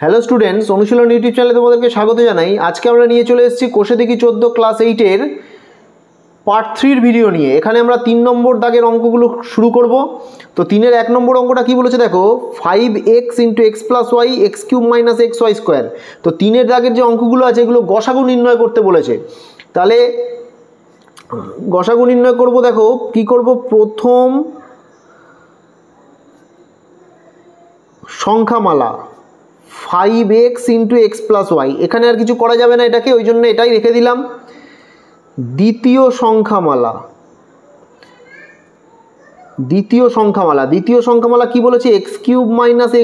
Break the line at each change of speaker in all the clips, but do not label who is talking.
Hello students, অনুশীলন YouTube চ্যানেলে তোমাদেরকে স্বাগত জানাই। আজকে আমরা নিয়ে চলে এসেছি কোষে দেখি 14 ক্লাস 8-এর পার্ট 3-র ভিডিও নিয়ে। এখানে আমরা 3 নম্বর দাগের অঙ্কগুলো শুরু করব। তো 3-এর 1 নম্বর অঙ্কটা কি বলেছে দেখো, 5x × x + y x³ - xy²। তো 3-এর দাগের যে অঙ্কগুলো আছে এগুলো গসাগু নির্ণয় করতে বলেছে। তাহলে গসাগু নির্ণয় করব। দেখো কি করব, প্রথম সংখ্যামালা 5x × x + y, এখানে আর কিছু করা যাবে না এটাকে, ওই জন্য এটাই রেখে দিলাম। দ্বিতীয় সংখ্যামালা কি বলেছে, x³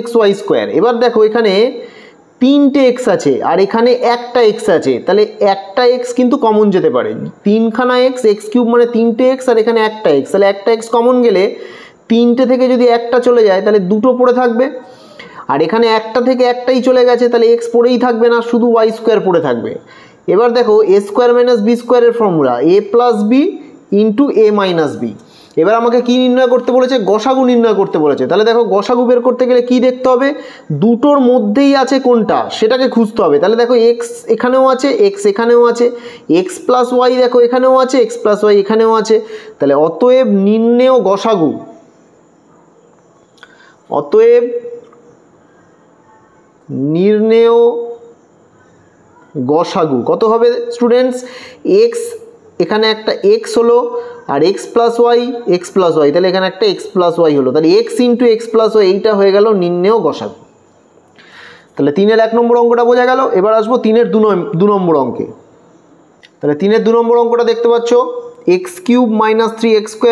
- xy²। এবার দেখো এখানে 3টে x আছে আর এখানে একটা x আছে, তাহলে একটা x কিন্তু কমন যেতে পারে। 3খানা x, x³ মানে 3টে x আর এখানে একটা x, তাহলে একটা x কমন গেলে 3টে থেকে যদি একটা চলে যায় তাহলে দুটো পড়ে থাকবে। আর এখানে একটা থেকে একটাই চলে গেছে, তাহলে x পড়েই থাকবে না, শুধু y² পড়ে থাকবে। এবার দেখো a² - b² এর formula a + b × a - b। এবার আমাকে কি নির্ণয় করতে বলেছে, গসাগু নির্ণয় করতে বলেছে। তাহলে দেখো গসাগু বের করতে গেলে কি দেখতে হবে, দুটোর মধ্যেই আছে কোনটা সেটাকে খুঁজতে হবে। তাহলে দেখো x এখানেও আছে, x এখানেও আছে, x + y দেখো এখানেও আছে, x + y এখানেও আছে। তাহলে অতএব নির্ণেয় গসাগু কত হবে স্টুডেন্টস, x এখানে একটা x হলো আর x + y, তাহলে এখানে একটা x + y হলো, তাহলে x × x + y এইটা হয়ে গেল নির্ণেয় গসাগু। তাহলে 3-এর 1 নম্বর অঙ্কটা বোঝা গেল। এবার আসবো 3-এর 2 নম্বর অঙ্কে। তাহলে 3-এর 2 নম্বর অঙ্কটা দেখতে পাচ্ছ, x³ - 3x²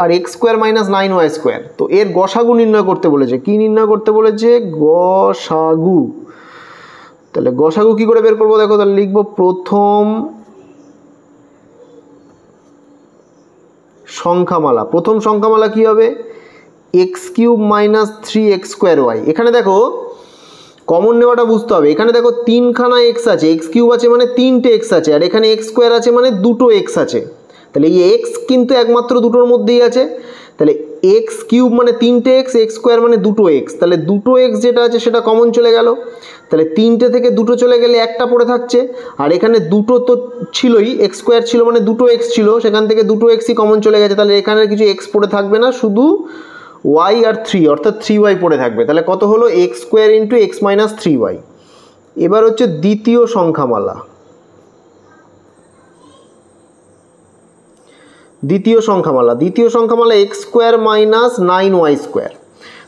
আর x² - 9y²। তো এর গসাগু নির্ণয় করতে বলেছে। কি নির্ণয় করতে বলেছে, গসাগু। তাহলে গসাগু কি করে বের করবো দেখো, তাহলে লিখবো প্রথম সংখ্যামালা কি হবে, x³ - 3x²y। এখানে দেখো কমন নেওয়াটা বুঝতে হবে। এখানে দেখো 3খানা x আছে, x³ আছে মানে 3টে x আছে, আর এখানে x² আছে মানে দুটো x আছে। তাহলে এই x কিন্তু একমাত্র দুটোর মধ্যেই আছে। তাহলে x³ মানে 3টে x, x² মানে দুটো x, তাহলে দুটো x যেটা আছে সেটা কমন চলে গেল। তাহলে 3টে থেকে দুটো চলে গেলে একটা পড়ে থাকছে, আর এখানে দুটো তো ছিলই, x² ছিল মানে দুটো x ছিল, সেখান থেকে দুটো xই কমন চলে গেছে। তাহলে এখানে কিছু x পড়ে থাকবে না, শুধু y আর 3 অর্থাৎ 3y পড়ে থাকবে। তাহলে কত হলো, x² × x - 3y। এবার হচ্ছে দ্বিতীয় সংখ্যামালা x² - 9y²।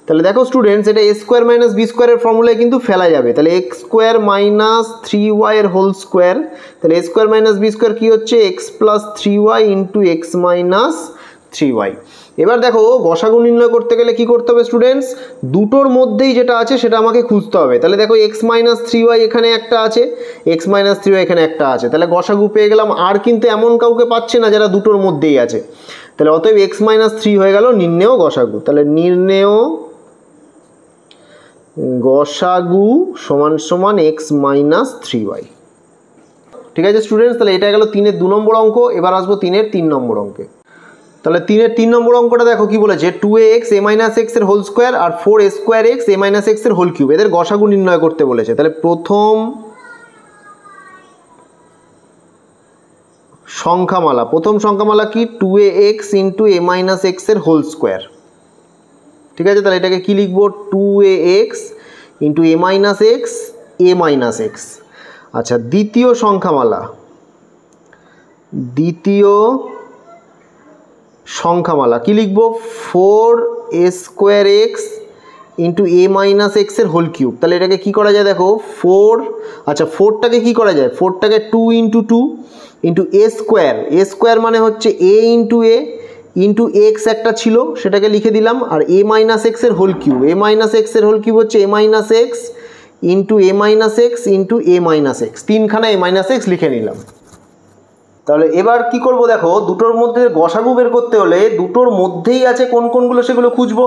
তাহলে দেখো স্টুডেন্টস, এটা a² - b² এর ফর্মুলায় কিন্তু ফেলা যাবে। তাহলে x² - 3y এর হোল স্কোয়ার, তাহলে a² - b² কি হচ্ছে, x + 3y × x - 3y। এবার দেখো গসাগু নির্ণয় করতে গেলে কি করতে হবে স্টুডেন্টস, দুটোর মধ্যেই যেটা আছে সেটা আমাকে খুঁজতে হবে। তাহলে দেখো x - 3y এখানে একটা আছে, x - 3y এখানে একটা আছে, তাহলে গসাগু পেয়ে গেলাম। আর কিন্তু এমন কাউকে পাচ্ছে না যারা দুটোর মধ্যেই আছে। তাহলে অতএব x - 3 হয়ে গেল নির্ণেয় গসাগু। তাহলে নির্ণেয় গসাগু = x - 3y। ঠিক আছে স্টুডেন্টস, তাহলে এটা গেল 3-এর 2 নম্বর অঙ্ক। এবার আসবো 3-এর 3 নম্বর অঙ্কে। তাহলে 3-এর 3 নম্বর অঙ্কটা দেখো কি বলেছে, 2ax - x এর হোল স্কোয়ার আর 4a² x - x এর হোল কিউব, এদের গসাগু নির্ণয় করতে বলেছে। তাহলে প্রথম সংখ্যামালা কি, 2ax × a - x এর হোল স্কোয়ার। ঠিক আছে, তাহলে এটাকে কি লিখবো, 2ax × a - x। আচ্ছা, দ্বিতীয় সংখ্যামালা কি লিখবো, 4a² x × a - x এর হোল কিউব। তাহলে এটাকে কি করা যায় দেখো, 4টাকে কি করা যায়, 4টাকে 2 × 2 a² মানে হচ্ছে a × a x একটা ছিল সেটাকে লিখে দিলাম, আর a - x এর হোল কিউব, a - x এর হোল কিউব হচ্ছে a - x × a - x × a - x, 3খানা a - x লিখে নিলাম। তাহলে এবার কি করব দেখো, দুটোর মধ্যে গসাগু বের করতে হলে দুটোর মধ্যেই আছে কোনগুলো সেগুলো খুঁজবো।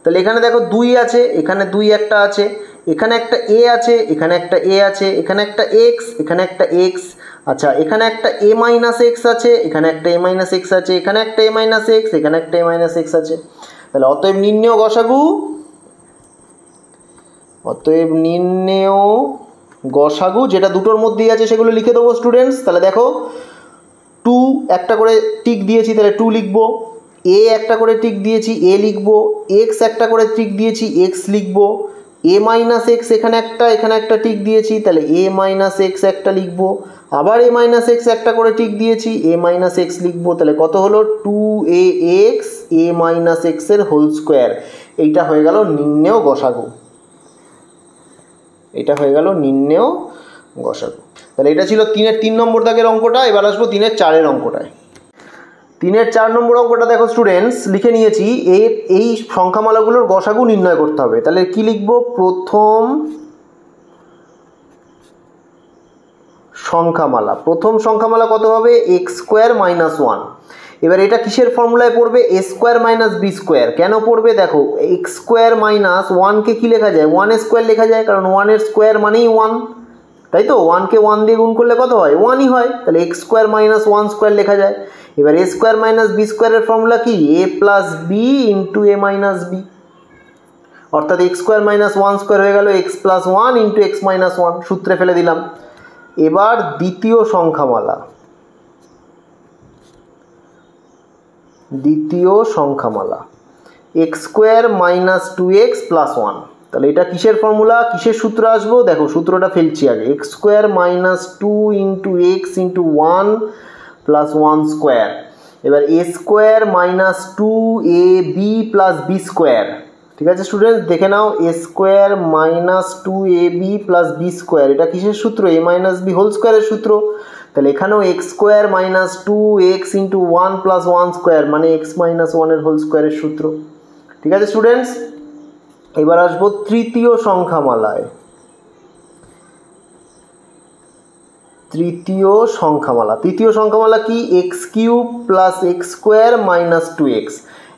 তাহলে এখানে দেখো 2 আছে, এখানে 2 একটা আছে, এখানে একটা a আছে, এখানে একটা a আছে, এখানে একটা x, এখানে একটা x। আচ্ছা, এখানে একটা a - x আছে, এখানে একটা a - x আছে, এখানে একটা a - x, এখানে একটা a - x আছে। তাহলে অতএব নির্ণেয় গসাগু অতএব নির্ণেয় গসাগু, যেটা দুটোর মধ্যেই আছে সেগুলো লিখে দেবো স্টুডেন্টস। তাহলে দেখো 2 একটা করে টিক দিয়েছি, তাহলে 2 লিখবো। এ একটা করে টিক দিয়েছি, এ লিখবো। এক্স একটা করে টিক দিয়েছি, এক্স লিখবো। এ মাইনাস এক্স এখানে একটা টিক দিয়েছি, তাহলে এ মাইনাস এক্স একটা লিখবো। আবার এ মাইনাস এক্স একটা করে টিক দিয়েছি, এ মাইনাস এক্স লিখবো। তাহলে কত হলো 2ax এ মাইনাস এক্সের হোল স্কোয়ার। এইটা হয়ে গেল নির্ণেয় গসাগু। এটা হয়ে গেল নির্ণেয় গসাগু। তাহলে এটা ছিল 3-এর 3 নম্বর দাগের অঙ্কটা। এবার আসবো 3-এর 4-এর অঙ্কটায়। 3-এর 4 নম্বর অঙ্কটা দেখো স্টুডেন্টস, লিখে নিয়েছি এই সংখ্যামালাগুলোর গসাগু নির্ণয় করতে হবে। তাহলে কি লিখবো? প্রথম সংখ্যামালা কত হবে? X square minus 1। এবার এটা কিসের ফর্মুলায় পড়বে? এ স্কোয়ার মাইনাস বি স্কোয়ার। কেন পড়বে? দেখো এক্স স্কোয়ার মাইনাস 1কে কী লেখা যায়? 1 স্কোয়ার লেখা যায়, কারণ 1-এর স্কোয়ার মানেই 1, তাই তো? 1কে 1 দিয়ে গুণ করলে কত হয়? 1ই হয়। তাহলে এক্স স্কোয়ার মাইনাস 1 স্কোয়ার লেখা যায়। এবার এ স্কোয়ার মাইনাস বি স্কোয়ারের ফর্মুলা কি? A plus B into A minus B, অর্থাৎ এক্স স্কোয়ার মাইনাস 1 স্কোয়ার হয়ে গেল x plus 1 into x minus 1, সূত্রে ফেলে দিলাম। এবার দ্বিতীয় সংখ্যামালা x square minus 2x plus 1। তাহলে এটা কিসের ফর্মুলা, কিসের সূত্র আসবো? দেখো সূত্রটা ফেলছি আগে। X square minus 2 into x into 1 plus 1 square. এবার A square minus 2ab plus B square. ঠিক আছে স্টুডেন্টস, দেখে নাও। A square minus 2ab plus B square, এটা কিসের সূত্র? এ মাইনাস বি হোল স্কোয়ারের সূত্র। তাহলে এখানেও x square minus 2x into 1 plus 1 square মানে এক্স মাইনাস 1-এর হোল স্কোয়ারের সূত্র। ঠিক আছে স্টুডেন্টস, এবার আসবো তৃতীয় সংখ্যামালায়। তৃতীয় সংখ্যামালা কি? X cube plus x square minus 2x।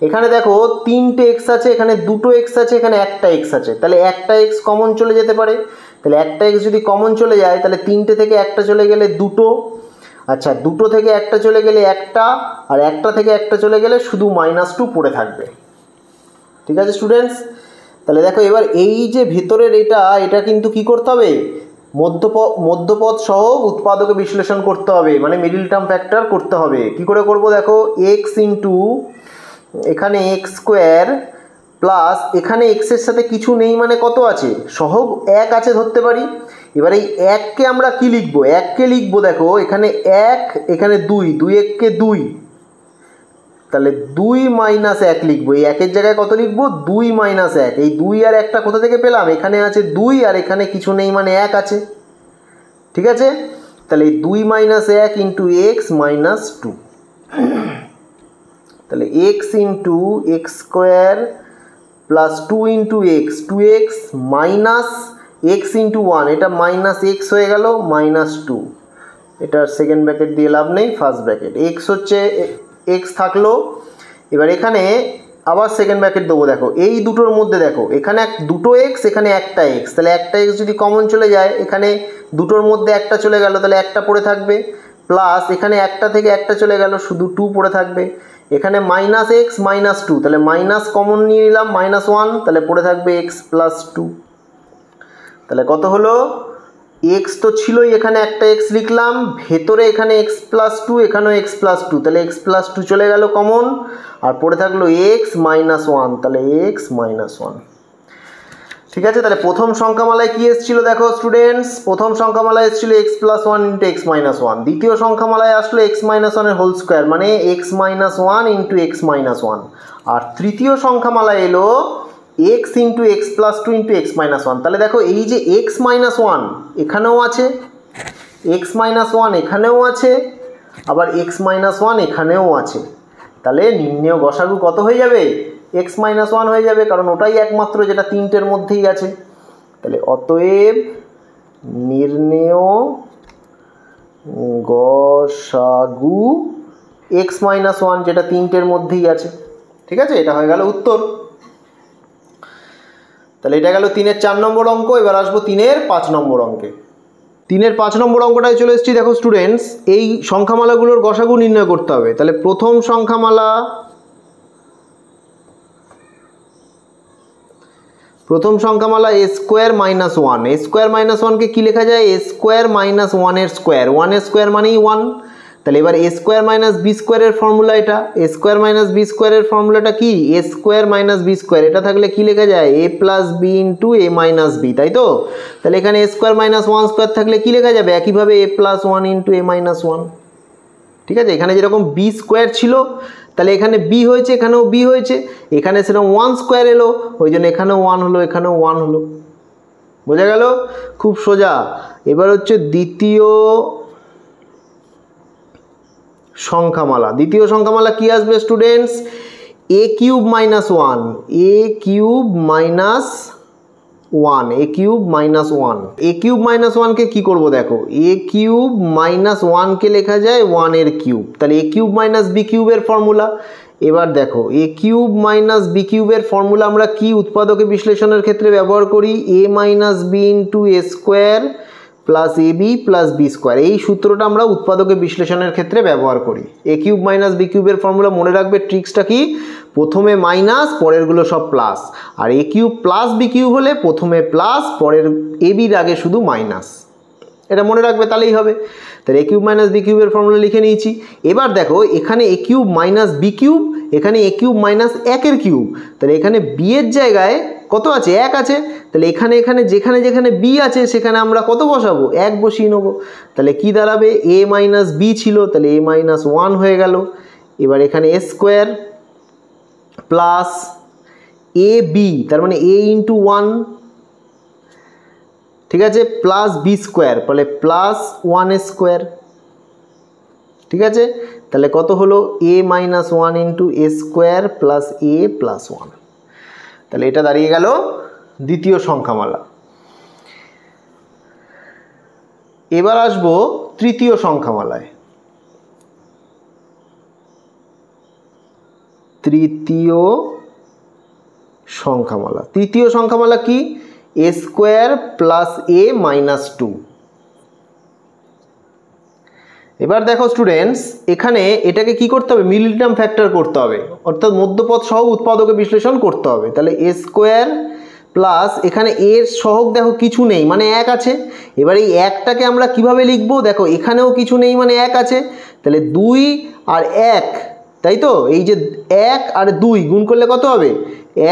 এখানে দেখো 3টে এক্স আছে, এখানে 2টো এক্স আছে, এখানে একটা এক্স আছে। তাহলে একটা এক্স কমন চলে যেতে পারে। তাহলে একটা এক্স যদি কমন চলে যায়, তাহলে 3টে থেকে একটা চলে গেলে 2টো। আচ্ছা, 2টো থেকে একটা চলে গেলে একটা, আর একটা থেকে একটা চলে গেলে শুধু -2 পড়ে থাকবে। ঠিক আছে স্টুডেন্টস, তাহলে দেখো এবার এই যে ভেতরের এটা কিন্তু কি করতে হবে? মধ্যপদ সহ উৎপাদকে বিশ্লেষণ করতে হবে, মানে মিডল টার্ম ফ্যাক্টর করতে হবে। কি করে করব? দেখো এক্স ইন্টু এখানে এক্স স্কোয়ার প্লাস এখানে এক্সের সাথে কিছু নেই মানে কত আছে? সহগ 1 আছে ধরতে পারি। এবার এই 1কে আমরা কি লিখবো? 1কে লিখবো দেখো এখানে 1, এখানে 2, 2 1কে 2, তাহলে 2 মাইনাস 1 লিখবো। এই 1-এর জায়গায় কত লিখবো? 2 মাইনাস 1। এই 2 আর 1টা কোথা থেকে পেলাম? এখানে আছে 2 আর এখানে কিছু নেই মানে 1 আছে। ঠিক আছে, তাহলে 2 মাইনাস 1 ইন্টু এক্স মাইনাস 2। তাহলে x into x square plus 2 into x, 2x minus x into 1, এটা মাইনাস এক্স হয়ে গেল মাইনাস 2। এটার সেকেন্ড ব্র্যাকেট দিয়ে লাভ নেই, ফার্স্ট ব্র্যাকেট। এক্স হচ্ছে এক্স থাকলো। এবার এখানে আবার সেকেন্ড ব্র্যাকেট দেবো। দেখো এই দুটোর মধ্যে দেখো এখানে দুটো এক্স, এখানে একটা এক্স। তাহলে একটা এক্স যদি কমন চলে যায়, এখানে দুটোর মধ্যে একটা চলে গেল, তাহলে একটা পড়ে থাকবে। প্লাস এখানে একটা থেকে একটা চলে গেল, শুধু 2 পড়ে থাকবে। এখানে মাইনাস এক্স মাইনাস 2, তাহলে মাইনাস কমন নিয়ে নিলাম -1, তাহলে পড়ে থাকবে এক্স প্লাস 2। তাহলে কত হলো? এক্স তো ছিলই, এখানে একটা এক্স লিখলাম, ভেতরে এখানে এক্স প্লাস 2, এখানেও এক্স প্লাস 2, তাহলে এক্স প্লাস 2 চলে গেল কমন, আর পড়ে থাকলো এক্স মাইনাস 1, তাহলে এক্স মাইনাস 1। ঠিক আছে, তাহলে প্রথম সংখ্যামালায় কি এসেছিল দেখো স্টুডেন্টস? প্রথম সংখ্যামালায় এসেছিল x plus 1 into x minus 1। দ্বিতীয় সংখ্যামালায় আসলো এক্স মাইনাস 1-এর হোল স্কোয়ার মানে x minus 1 into x minus 1। আর তৃতীয় সংখ্যামালায় এলো x into x plus 2 into x minus 1। তাহলে দেখো এই যে এক্স মাইনাস 1 এখানেও আছে, এক্স মাইনাস 1 এখানেও আছে, আবার এক্স মাইনাস 1 এখানেও আছে। তাহলে নির্ণেয় গসাগু কত হয়ে যাবে? এক্স মাইনাস 1 হয়ে যাবে, কারণ ওটাই একমাত্র যেটা 3টের মধ্যেই আছে। তাহলে অতএব নির্ণেয় গসাগু এক্স মাইনাস 1, যেটা 3টের মধ্যেই আছে। ঠিক আছে, এটা হয়ে গেল উত্তর। তাহলে এটা গেল 3-এর 4 নম্বর অঙ্ক। এবার আসবো 3-এর 5 নম্বর অঙ্কে। 3-এর 5 নম্বর অঙ্কটায় চলে এসেছি। দেখো স্টুডেন্টস, এই সংখ্যামালাগুলোর গসাগু নির্ণয় করতে হবে। তাহলে প্রথম প্রথম সংখ্যামালা a square minus one, a square minus ওয়ানকে কী লেখা যায়, a স্কোয়ার মাইনাস ওয়ানের স্কোয়ার, ওয়ানের স্কোয়ার মানেই ওয়ান। তাহলে এবার a স্কোয়ার মাইনাস বি স্কোয়ারের ফর্মুলা এটা, a স্কোয়ার মাইনাস বি স্কোয়ারের ফর্মুলাটা কি, a square minus B square, এটা থাকলে কি লেখা যায়, a plus B into A minus B, তাই তো? তাহলে এখানে a square minus one square থাকলে কি লেখা যাবে, একইভাবে a plus one into A minus one. ঠিক আছে, এখানে যেরকম বি স্কোয়ার ছিল তাহলে এখানে বি হয়েছে, এখানেও বি হয়েছে, এখানে সেরকম ওয়ান স্কোয়ার এলো, ওই জন্য এখানেও ওয়ান হলো, এখানেও ওয়ান হলো। বোঝা গেল? খুব সোজা। এবার হচ্ছে দ্বিতীয় সংখ্যামালা। দ্বিতীয় সংখ্যামালা কি আসবে স্টুডেন্টস, এ কিউব মাইনাস ওয়ান, এ কিউব মাইনাস ওয়ান, এ কিউব মাইনাস ওয়ান। এ কিউব মাইনাস ওয়ানকে কী করবো দেখো, এ কিউব মাইনাস ওয়ানকে লেখা যায় ওয়ানের কিউব, তাহলে এ কিউব মাইনাস বি কিউবের ফর্মুলা। এবার দেখো এ কিউব মাইনাস বি কিউবের ফর্মুলা আমরা কি উৎপাদকে বিশ্লেষণের ক্ষেত্রে ব্যবহার করি, এ minus B into A square plus A B plus B square, এই সূত্রটা আমরা উৎপাদকে বিশ্লেষণের ক্ষেত্রে ব্যবহার করি। এ কিউব মাইনাস বি কিউবের ফর্মুলা মনে রাখবে, ট্রিক্সটা কি, প্রথমে মাইনাস পরেরগুলো সব প্লাস, আর এ কিউব প্লাস বি কিউব হলে প্রথমে প্লাস পরের এ বির আগে শুধু মাইনাস, এটা মনে রাখবে তাহলেই হবে। তাহলে এ কিউব মাইনাস বি কিউবের ফর্মুলা লিখে নিয়েছি। এবার দেখো এখানে এ কিউব মাইনাস বি কিউব, এখানে এ কিউব মাইনাস একের কিউব, তাহলে এখানে বি এর জায়গায় কত আছে, এক আছে, তাহলে এখানে এখানে যেখানে যেখানে বি আছে সেখানে আমরা কত বসাবো, এক বসিয়ে নেবো। তাহলে কি দাঁড়াবে, এ মাইনাস বি ছিল, তাহলে এ মাইনাস ওয়ান হয়ে গেল। এবার এখানে এ স্কোয়ার প্লাস এ বি, তার মানে এ ইন্টু ওয়ান, ঠিক আছে, প্লাস বি স্কোয়ার, তাহলে প্লাস ওয়ান স্কোয়ার। ঠিক আছে, তাহলে কত হলো, এ মাইনাস ওয়ান ইন্টু এ স্কোয়ার প্লাস এ প্লাস ওয়ান। তাহলে এটা দাঁড়িয়ে গেল দ্বিতীয় সংখ্যামালা। এবার আসবো তৃতীয় সংখ্যামালায়। তৃতীয় সংখ্যামালা, তৃতীয় সংখ্যামালা কি, এ square plus A minus two. এবার দেখো স্টুডেন্টস, এখানে এটাকে কি করতে হবে, মিডল টার্ম ফ্যাক্টর করতে হবে, অর্থাৎ মধ্যপদ সহ উৎপাদকে বিশ্লেষণ করতে হবে। তাহলে এ স্কোয়ার প্লাস, এখানে এর সহগ দেখো কিছু নেই মানে এক আছে, এবার এই একটাকে আমরা কিভাবে লিখবো, দেখো এখানেও কিছু নেই মানে এক আছে, তাহলে দুই আর এক, তাই তো, এই যে এক আর দুই গুণ করলে কত হবে,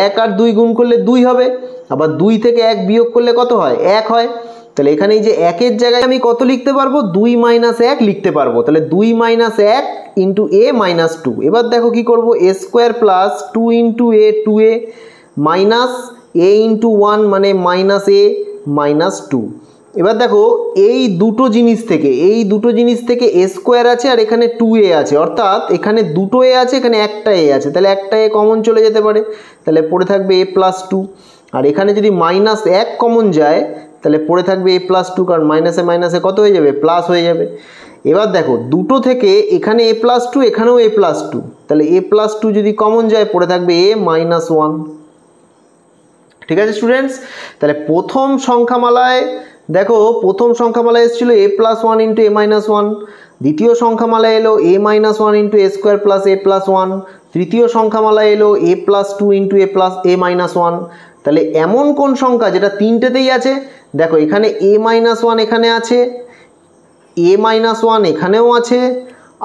এক আর দুই গুণ করলে দুই হবে, আবার দুই থেকে এক বিয়োগ করলে কত হয়, এক হয়। তাহলে এখানে এই যে একের জায়গায় আমি কত লিখতে পারবো, দুই মাইনাস এক লিখতে পারবো, তাহলে দুই মাইনাস এক ইন্টু এ মাইনাস টু। এবার দেখো কি করবো, এ স্কোয়ার প্লাস টু ইন্টু এ, টু এ মাইনাস এ ইন্টু ওয়ান মানে মাইনাস এ মাইনাস টু। এবার দেখো এই দুটো জিনিস থেকে এ স্কোয়ার আছে আর এখানে টু এ আছে, অর্থাৎ এখানে দুটো এ আছে, এখানে একটা এ আছে, তাহলে একটা এ কমন চলে যেতে পারে, তাহলে পড়ে থাকবে এ প্লাস টু। আর এখানে যদি মাইনাস এক কমন যায় তাহলে পড়ে থাকবে এ প্লাস টু, কারণ মাইনাসে মাইনাসে কত হয়ে যাবে, প্লাস হয়ে যাবে। এবার দেখো দুটো থেকে এখানে এ প্লাস টু, এখানেও এ প্লাস টু, তাহলে এ প্লাস টু যদি কমন যায় পড়ে থাকবে এ মাইনাস ওয়ান। ঠিক আছে স্টুডেন্টস, তাহলে প্রথম সংখ্যামালায় দেখো, প্রথম সংখ্যামালায় এসেছিল এ plus one into A minus one, দ্বিতীয় সংখ্যামালায় এলো এ মাইনাস ওয়ান ইন্টু এ স্কোয়ার প্লাস এ প্লাস ওয়ান, তৃতীয় সংখ্যামালায় এলো এ plus two into A plus A minus one. তাহলে এমন কোন সংখ্যা যেটা তিনটেতেই আছে, দেখো এখানে এ মাইনাস ওয়ান এখানে আছে, এ মাইনাস ওয়ান এখানেও আছে,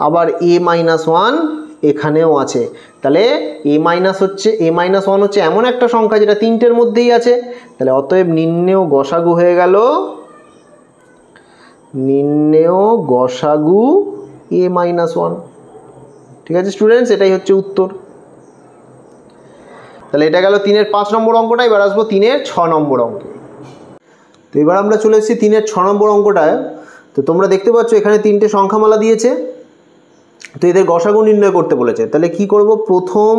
আবার এ মাইনাস ওয়ান এখানেও আছে। তাহলে এ মাইনাস ওয়ান হচ্ছে এমন একটা সংখ্যা যেটা তিনটের মধ্যেই আছে। তাহলে অতএব নির্ণেয় গসাগু হয়ে গেল, নির্ণেয় গসাগু এ মাইনাস ওয়ান। ঠিক আছে স্টুডেন্টস, এটাই হচ্ছে উত্তর। তাহলে এটা গেল 3-এর 5 নম্বর অঙ্কটা। এবার আসবো 3-এর 6 নম্বর অঙ্কে। তো এবার আমরা চলে এসেছি 3-এর 6 নম্বর অঙ্কটায়। তো তোমরা দেখতে পাচ্ছ এখানে তিনটে সংখ্যামালা দিয়েছে, তো এদের গসাগু নির্ণয় করতে বলেছে। তাহলে কি করব, প্রথম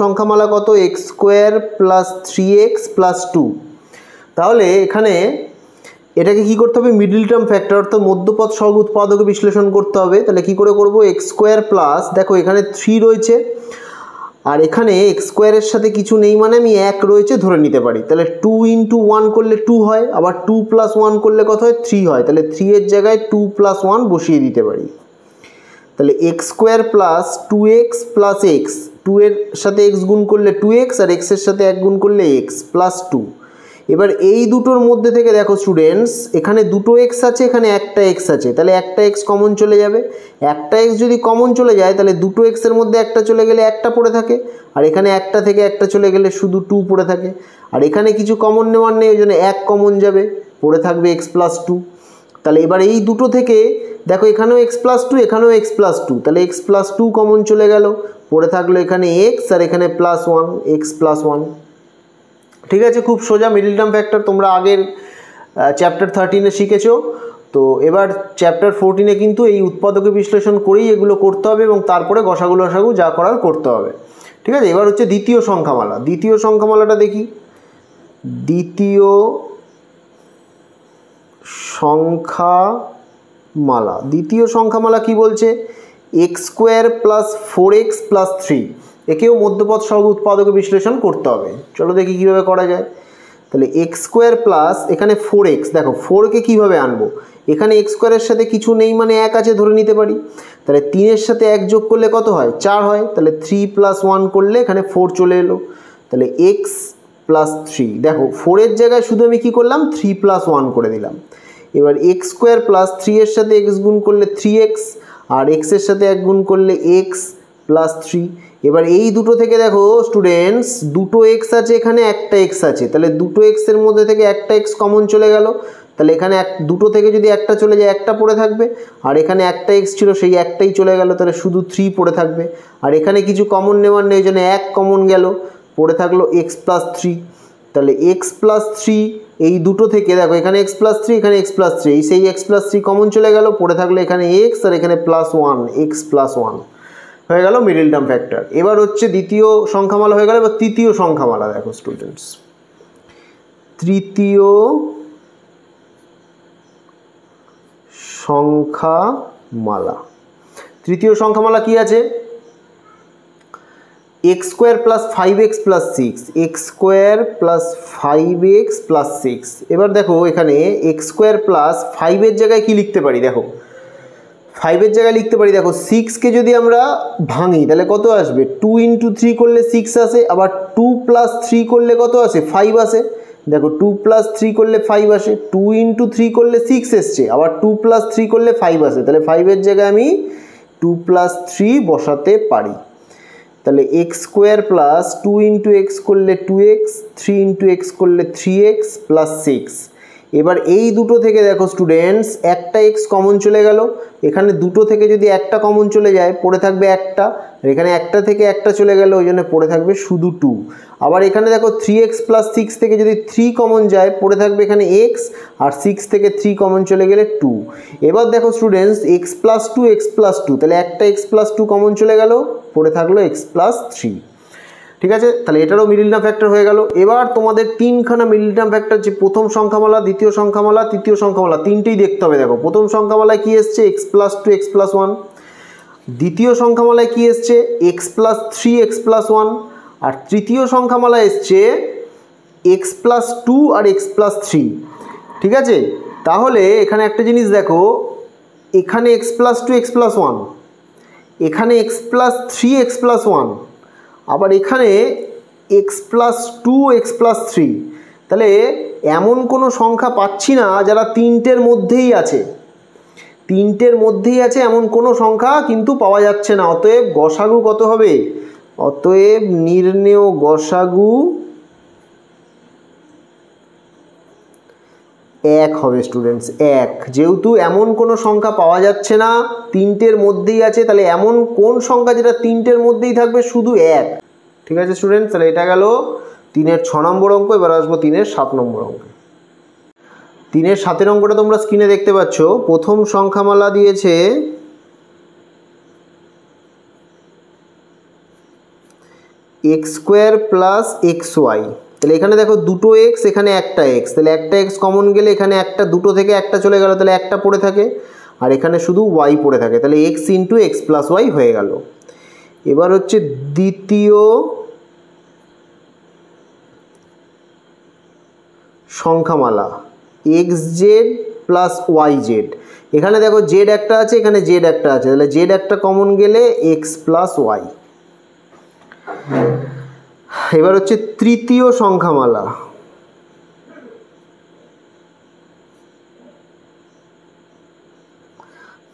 সংখ্যামালা কত, x square plus 3x plus 2। তাহলে এখানে এটাকে কি করতে হবে, মিডল টার্ম ফ্যাক্টর অর্থাৎ মধ্যপদ সহগ উৎপাদকে বিশ্লেষণ করতে হবে। তাহলে কি করে করব, এক্স স্কোয়ার প্লাস, দেখো এখানে 3 রয়েছে আর এখানে এক্স স্কোয়ারের সাথে কিছু নেই মানে আমি এক রয়েছে ধরে নিতে পারি। তাহলে 2 ইন্টু 1 করলে 2 হয়, আবার 2 প্লাস 1 করলে কত হয়, 3 হয়। তাহলে 3 এর জায়গায় 2 প্লাস 1 বসিয়ে দিতে পারি। তাহলে x square plus 2x plus x, 2 এর সাথে x গুণ করলে 2x আর x এর সাথে 1 গুণ করলে x প্লাস 2। এবার এই দুটোর মধ্যে থেকে দেখো স্টুডেন্টস, এখানে দুটো x আছে, এখানে একটা x আছে, তাহলে একটা x কমন চলে যাবে। একটা x যদি কমন চলে যায় তাহলে দুটো x এর মধ্যে একটা চলে গেলে একটা পড়ে থাকে, আর এখানে একটা থেকে একটা চলে গেলে শুধু 2 পড়ে থাকে। আর এখানে কিছু কমন নেওয়ার নেই, ওই জন্য 1 কমন যাবে, পড়ে থাকবে x প্লাস 2। তাহলে এবার এই দুটো থেকে দেখো এখানেও x প্লাস 2, এখানেও x প্লাস 2, তাহলে x প্লাস 2 কমন চলে গেল, পড়ে থাকলো এখানে x আর এখানে প্লাস 1, x প্লাস 1। ঠিক আছে, খুব সোজা মিডল টার্ম ফ্যাক্টর, তোমরা আগের চ্যাপ্টার 13-এ শিখেছো। তো এবার চ্যাপ্টার 14-এ কিন্তু এই উৎপাদকে বিশ্লেষণ করেই এগুলো করতে হবে এবং তারপরে গসাগু লসাগু যা করার করতে হবে। ঠিক আছে, এবার হচ্ছে দ্বিতীয় সংখ্যামালা। দ্বিতীয় সংখ্যামালাটা দেখি। দ্বিতীয় সংখ্যামালা, দ্বিতীয় সংখ্যামালা কি বলছে? X square plus 4x plus 3, একেও মধ্যপদ সহগ উৎপাদকে বিশ্লেষণ করতে হবে। চলো দেখি কীভাবে করা যায়। তাহলে এক্স স্কোয়ার প্লাস এখানে 4x, দেখো 4কে কীভাবে আনবো? এখানে এক্স স্কোয়ারের সাথে কিছু নেই মানে 1 আছে ধরে নিতে পারি। তাহলে 3-এর সাথে 1 যোগ করলে কত হয়? 4 হয়। তাহলে 3 প্লাস 1 করলে এখানে 4 চলে এলো। তাহলে এক্স প্লাস 3, দেখো 4-এর জায়গায় শুধু আমি কী করলাম? 3 প্লাস 1 করে দিলাম। এবার এক্স স্কোয়ার প্লাস 3-এর সাথে x গুণ করলে 3x, আর এক্সের সাথে 1 গুণ করলে x প্লাস 3। এবার এই দুটো থেকে দেখো স্টুডেন্টস, দুটো x আছে, এখানে একটা x আছে, তাহলে দুটো x এর মধ্যে থেকে একটা x কমন চলে গেল। তাহলে এখানে দুটো থেকে যদি একটা চলে যায় একটা পড়ে থাকবে, আর এখানে একটা x ছিল সেই একটাই চলে গেল, তাহলে শুধু 3 পড়ে থাকবে। আর এখানে কিছু কমন নেওয়ার নেই, ওই জন্য 1 কমন গেল, পড়ে থাকলো x প্লাস 3। তাহলে x প্লাস 3 এই দুটো থেকে দেখো এখানে x প্লাস 3, এখানে x প্লাস 3, এই সেই x প্লাস 3 কমন চলে গেল, পড়ে থাকলো এখানে x আর এখানে প্লাস 1, x প্লাস 1 হয়ে গেল মিডল টার্ম ফ্যাক্টর। এবার হচ্ছে দ্বিতীয় সংখ্যামালা হয়ে গেল। এবার তৃতীয় সংখ্যামালা দেখো স্টুডেন্টস, তৃতীয় সংখ্যামালা। তৃতীয় সংখ্যামালা কি আছে? X square plus 5x plus 6, x square plus 5x plus 6। এবার দেখো এখানে এক্স স্কোয়ার প্লাস 5-এর জায়গায় কি লিখতে পারি? দেখো 5-এর জায়গায় লিখতে পারি, দেখো 6কে যদি আমরা ভাঙি তাহলে কত আসবে? 2 ইন্টু 3 করলে 6 আসে, আবার 2 প্লাস 3 করলে কত আসে? 5 আসে। দেখো 2 প্লাস 3 করলে 5 আসে, 2 ইন্টু 3 করলে 6 এসছে, আবার 2 প্লাস 3 করলে 5 আসে, তাহলে 5-এর জায়গায় আমি 2 প্লাস 3 বসাতে পারি। তাহলে x square plus 2 into x করলে 2x, 3 ইন্টু এক্স করলে 3x প্লাস 6। এবার এই দুটো থেকে দেখো স্টুডেন্টস একটা x কমন চলে গেল, এখানে দুটো থেকে যদি একটা কমন চলে যায় পড়ে থাকবে একটা, আর এখানে একটা থেকে একটা চলে গেল, ওই জন্য পড়ে থাকবে শুধু 2। আবার এখানে দেখো 3x প্লাস 6 থেকে যদি 3 কমন যায় পড়ে থাকবে এখানে x, আর 6 থেকে 3 কমন চলে গেলে 2। এবার দেখো students x plus 2, x plus 2, তাহলে একটা x প্লাস 2 কমন চলে গেল, পড়ে থাকলো x প্লাস 3। ঠিক আছে, তাহলে এটারও মিডল টার্ম ফ্যাক্টর হয়ে গেল। এবার তোমাদের তিনখানা মিডল টার্ম ফ্যাক্টর, যে প্রথম সংখ্যামালা, দ্বিতীয় সংখ্যামালা, তৃতীয় সংখ্যামালা, তিনটেই দেখতে হবে। দেখো প্রথম সংখ্যামালায় কি এসছে? x plus 2, x plus 1। দ্বিতীয় সংখ্যামালায় কি এসছে? x plus 3, x plus 1। আর তৃতীয় সংখ্যামালায় এসছে x প্লাস 2 আর x প্লাস 3। ঠিক আছে, তাহলে এখানে একটা জিনিস দেখো, এখানে x প্লাস 2, x প্লাস 1, এখানে x প্লাস 3, x প্লাস 1, আবার এখানে x প্লাস 2, x প্লাস 3। তাহলে এমন কোনো সংখ্যা পাচ্ছি না যারা তিনটের মধ্যেই আছে, তিনটের মধ্যেই আছে এমন কোনো সংখ্যা কিন্তু পাওয়া যাচ্ছে না। অতএব গসাগু কত হবে? অতএব নির্ণেয় গসাগু 1 হবে স্টুডেন্টস, 1। যেহেতু এমন কোনো সংখ্যা পাওয়া যাচ্ছে না, তিনটের মধ্যেই আছে, তাহলে এমন কোন সংখ্যা যেটা তিনটের মধ্যেই থাকবে? শুধু 1। ঠিক আছে স্টুডেন্টস, তাহলে এটা গেল 3-এর 6 নম্বর অঙ্ক। এবার আসবো 3-এর 7 নম্বর অঙ্ক। 3-এর 7-এর অঙ্কটা তোমরা স্ক্রিনে দেখতে পাচ্ছ। প্রথম সংখ্যামালা দিয়েছে X square plus X Y. তাহলে এখানে দেখো দুটো x, এখানে একটা x, তাহলে একটা x কমন গেলে এখানে একটা, দুটো থেকে একটা চলে গেল, তাহলে একটা পড়ে থাকে, আর এখানে শুধু y পড়ে থাকে, তাহলে x into x plus y হয়ে গেল। এবার হচ্ছে দ্বিতীয় সংখ্যামালা, x z plus y z. এখানে দেখো জেড একটা আছে, এখানে জেড একটা আছে, তাহলে জেড একটা কমন গেলে এক্স প্লাস ওয়াই। এবার হচ্ছে তৃতীয় সংখ্যামালা।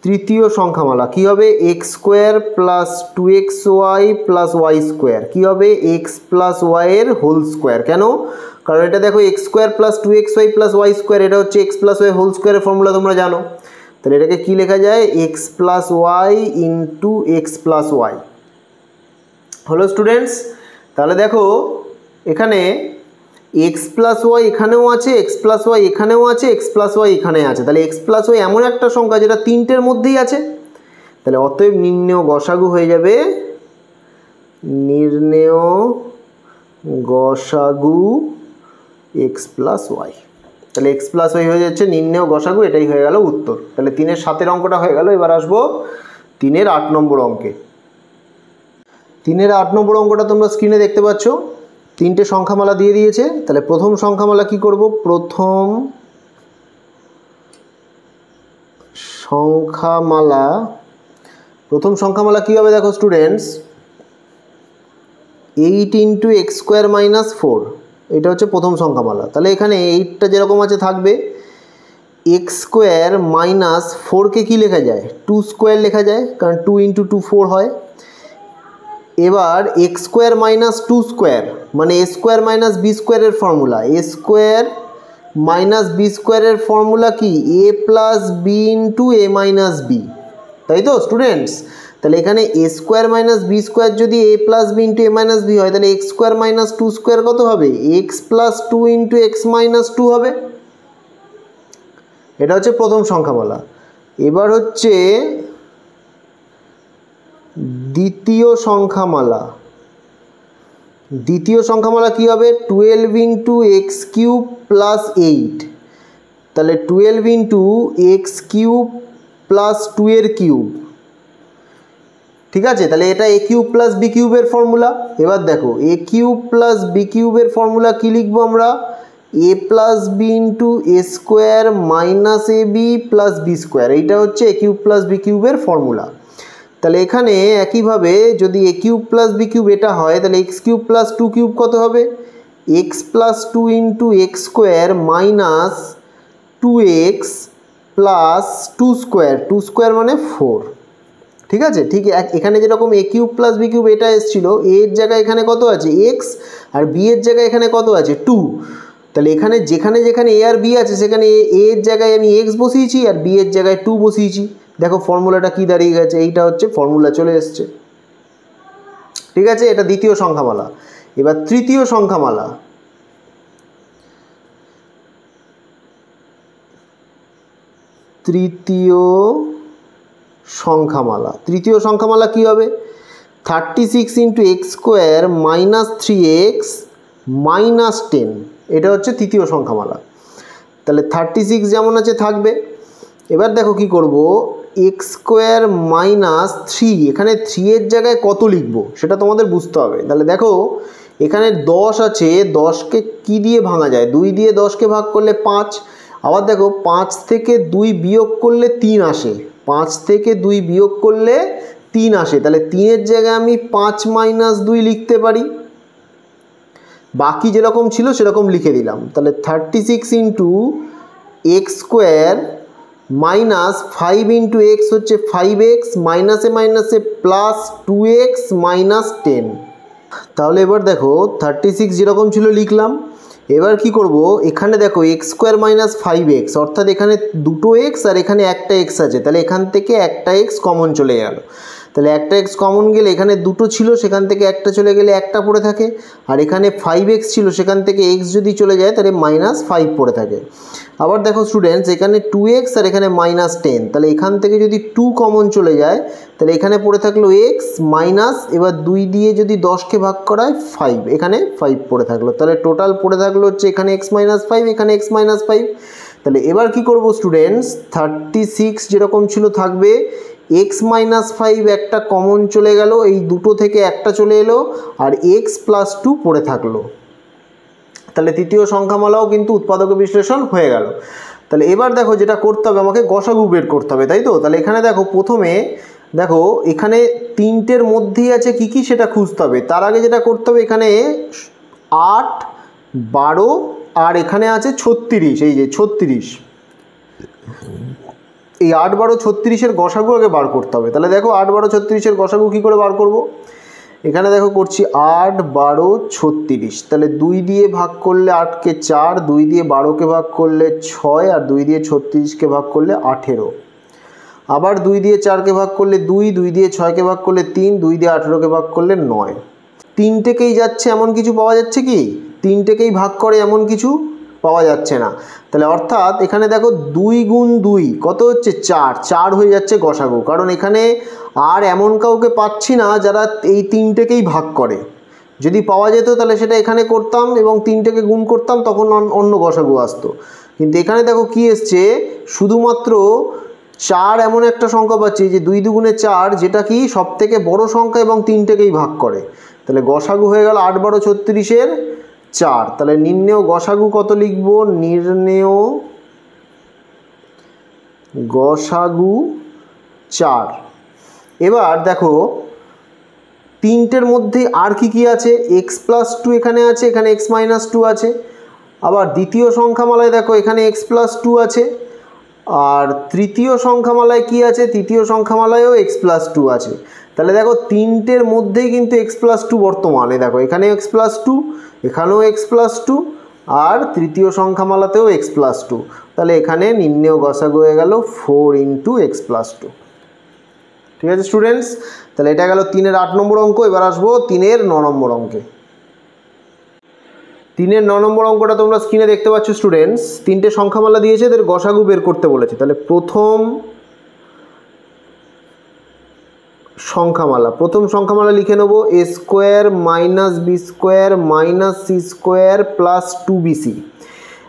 তৃতীয় সংখ্যামালা কি হবে? X square plus 2xy plus Y square কি হবে? এক্স প্লাস ওয়াই এর হোল স্কোয়ার। কেন? কারণ এটা দেখো X square plus 2xy plus Y square, এটা হচ্ছে এক্স প্লাস ওয়াই হোল স্কোয়ারের ফর্মুলা তোমরা জানো। তাহলে এটাকে কি লেখা যায়? X plus Y into x plus Y. হলো স্টুডেন্টস? তাহলে দেখো এখানে এক্স প্লাস ওয়াই এখানেও আছে, এক্স প্লাস ওয়াই এখানেও আছে, এক্স প্লাস ওয়াই এখানে আছে। তাহলে এক্স প্লাস ওয়াই এমন একটা সংখ্যা যেটা তিনটের মধ্যেই আছে। তাহলে অতএব নির্ণেয় গসাগু হয়ে যাবে নির্ণেয় গসাগু এক্স প্লাস ওয়াই। তাহলে এক্স প্লাস ওয়াই হয়ে যাচ্ছে নির্ণেয় গসাগু, এটাই হয়ে গেল উত্তর। তাহলে 3-এর 7-এর অঙ্কটা হয়ে গেল। এবার আসবো 3-এর 8 নম্বর অঙ্কে। 3-এর 8 নম্বর অঙ্কটা তোমরা স্ক্রিনে দেখতে পাচ্ছ, 3টে সংখ্যামালা দিয়ে দিয়েছে। তাহলে প্রথম সংখ্যামালা কি করব? প্রথম সংখ্যামালা কি হবে দেখো students, 8 into x square minus 4, এটা হচ্ছে প্রথম সংখ্যামালা। তাহলে এখানে 8টা যেরকম আছে থাকবে, এক্স স্কোয়ার মাইনাস 4কে কী লেখা যায়? 2 স্কোয়ার লেখা যায়, কারণ 2 ইন্টু 2 4 হয়। এবার এক্স স্কোয়ার মাইনাস 2 স্কোয়ার মানে এ স্কোয়ার মাইনাস বি স্কোয়ারের ফর্মুলা, এ স্কোয়ার মাইনাস বি স্কোয়ারের ফর্মুলা কি? A plus B into A minus B, তাই তো স্টুডেন্টস? তাহলে এখানে এ স্কোয়ার মাইনাস বি স্কোয়ার যদি এ plus B into A minus B হয়, তাহলে এক্স স্কোয়ার মাইনাস 2 স্কোয়ার কত হবে? X plus 2 into x minus 2 হবে। এটা হচ্ছে প্রথম সংখ্যামালা। এবার হচ্ছে দ্বিতীয় সংখ্যামালা। দ্বিতীয় সংখ্যামালা কি হবে? 12 ইন্টু এক্স কিউব প্লাস 8। তাহলে 12 ইন্টু এক্স কিউব প্লাস 2 এর কিউব, ঠিক আছে? তাহলে এটা এ কিউব প্লাস বি কিউবের ফর্মুলা। এবার দেখো এ কিউব প্লাস বি কিউবের ফর্মুলা কী লিখবো আমরা? এ plus B into A square minus A B plus B square, এইটা হচ্ছে এ কিউব প্লাস বি কিউবের ফর্মুলা। তাহলে এখানে একইভাবে যদি এ কিউব প্লাস বি কিউব এটা হয়, তাহলে এক্স কিউব প্লাস 2 কিউব কত হবে? X plus 2 into x square minus 2x plus 2 square, 2 square মানে 4, ঠিক আছে? ঠিক এখানে যেরকম এ কিউব প্লাস বি কিউব এটা এসেছিলো, এ এর জায়গায় এখানে কত আছে? এক্স, আর বি এর জায়গায় এখানে কত আছে? 2। তাহলে এখানে যেখানে যেখানে এ আর বি আছে সেখানে এ এর জায়গায় আমি এক্স বসিয়েছি আর বি এর জায়গায় 2 বসিয়েছি। দেখো ফর্মুলাটা কি দাঁড়িয়ে গেছে? এইটা হচ্ছে ফর্মুলা চলে এসছে, ঠিক আছে? এটা দ্বিতীয় সংখ্যামালা। এবার তৃতীয় সংখ্যামালা। তৃতীয় সংখ্যামালা কি হবে? 36 into x square minus 3x minus 10, এটা হচ্ছে তৃতীয় সংখ্যামালা। তাহলে 36 যেমন আছে থাকবে। এবার দেখো কি করব, এক্স স্কোয়ার মাইনাস 3, এখানে 3 এর জায়গায় কত লিখবো সেটা তোমাদের বুঝতে হবে। তাহলে দেখো এখানে 10 আছে, 10কে কি দিয়ে ভাঙা যায়? 2 দিয়ে 10কে ভাগ করলে 5। আবার দেখো 5 থেকে 2 বিয়োগ করলে 3 আসে, 5 থেকে 2 বিয়োগ করলে 3 আসে। তাহলে 3 এর জায়গায় আমি 5 মাইনাস 2 লিখতে পারি, বাকি যেরকম ছিল সেরকম লিখে দিলাম। তাহলে 36 into x square minus 5 into x হচ্ছে 5x মাইনাসে মাইনাসে প্লাস 2x মাইনাস 10। তাহলে এবার দেখো 36 যেরকম ছিল লিখলাম। এবার কি করব, এখানে দেখো এক্স স্কোয়ার মাইনাস 5x, অর্থাৎ এখানে দুটো এক্স আর এখানে একটা এক্স আছে, তাহলে এখান থেকে একটা এক্স কমন চলে গেল। তাহলে একটা এক্স কমন গেলে এখানে দুটো ছিল সেখান থেকে একটা চলে গেলে একটা পড়ে থাকে, আর এখানে 5x ছিল সেখান থেকে এক্স যদি চলে যায় তাহলে মাইনাস 5 পড়ে থাকে। আবার দেখো স্টুডেন্টস এখানে 2x আর এখানে মাইনাস 10, তাহলে এখান থেকে যদি 2 কমন চলে যায় তাহলে এখানে পড়ে থাকলো x মাইনাস, এবার 2 দিয়ে যদি 10কে ভাগ করায় 5, এখানে 5 পড়ে থাকলো। তাহলে টোটাল পড়ে থাকলো হচ্ছে এখানে x মাইনাস 5, এখানে x মাইনাস 5। তাহলে এবার কি করব স্টুডেন্টস, 36 যেরকম ছিল থাকবে, x মাইনাস 5 একটা কমন চলে গেল, এই দুটো থেকে একটা চলে এলো, আর x প্লাস 2 পড়ে থাকলো। তাহলে তৃতীয় সংখ্যামালাও কিন্তু উৎপাদক বিশ্লেষণ হয়ে গেল। তাহলে এবার দেখো যেটা করতে হবে আমাকে গসাগু বের করতে হবে, তাই তো। তাহলে এখানে দেখো প্রথমে দেখো এখানে তিনটের মধ্যেই আছে কি কি সেটা খুঁজতে হবে। তার আগে যেটা করতে হবে এখানে 8, 12 আর এখানে আছে 36, এই যে 36, এই 8, 12, 36-এর গসাগু আগে বার করতে হবে। তাহলে দেখো 8, 12, 36-এর গসাগু কী করে বার করব। এখানে দেখো করছি 8, 12, 36, তাহলে 2 দিয়ে ভাগ করলে 8-কে 4, 2 দিয়ে 12-কে ভাগ করলে 6 আর 2 দিয়ে 36-কে ভাগ করলে 18, আবার 2 দিয়ে 4-কে ভাগ করলে 2, 2 দিয়ে 6-কে ভাগ করলে 3, 2 দিয়ে 18-কে ভাগ করলে 9। তিনটেকেই যাচ্ছে এমন কিছু পাওয়া যাচ্ছে কি? তিনটেকেই ভাগ করে এমন কিছু পাওয়া যাচ্ছে না। তাহলে অর্থাৎ এখানে দেখো 2 গুণ 2 কত হচ্ছে 4, 4 হয়ে যাচ্ছে গসাগু, কারণ এখানে আর এমন কাউকে পাচ্ছি না যারা এই তিনটেকেই ভাগ করে। যদি পাওয়া যেত তাহলে সেটা এখানে করতাম এবং তিনটেকে গুণ করতাম, তখন অন্য গসাগু আসতো। কিন্তু এখানে দেখো কি এসছে, শুধুমাত্র 4 এমন একটা সংখ্যা পাচ্ছি যে 2 দুগুণে 4, যেটা কি সব থেকে বড় সংখ্যা এবং তিনটেকেই ভাগ করে। তাহলে গসাগু হয়ে গেল 8, 12, 36-এর 4। তাহলে নির্ণেয় গসাগু কত লিখব? নির্ণেয় গসাগু 4। এবার দেখো তিনটের মধ্যে আর কি কি আছে? x+2 এখানে আছে, এখানে x-2 আছে। আবার দ্বিতীয় সংখ্যামালায় দেখো এখানে x+2 আছে, আর তৃতীয় সংখ্যামালায় কি আছে? তৃতীয় সংখ্যামালায়ও x+2 আছে। তাহলে দেখো তিনটের মধ্যেই কিন্তু x+2 বর্তমানে, দেখো এখানে x+2, এখানেও x+2, আর তৃতীয় সংখ্যামালাতেও x+2। তাহলে এখানে নির্ণেয় গসাগু হয়ে গেল 4 × x+2। ঠিক আছে স্টুডেন্টস, তাহলে এটা গেল 3-এর 8 নম্বর অঙ্ক। এবার আসবো 3-এর 9 নম্বর অঙ্কে। 3-এর 9 নম্বর অঙ্কটা তোমরা স্ক্রিনে দেখতে পাচ্ছ স্টুডেন্টস। তিনটে সংখ্যামালা দিয়েছে, এদের গসাগু বের করতে বলেছে। তাহলে প্রথম সংখ্যামালা লিখে নেব a² - b² - c² + 2bc।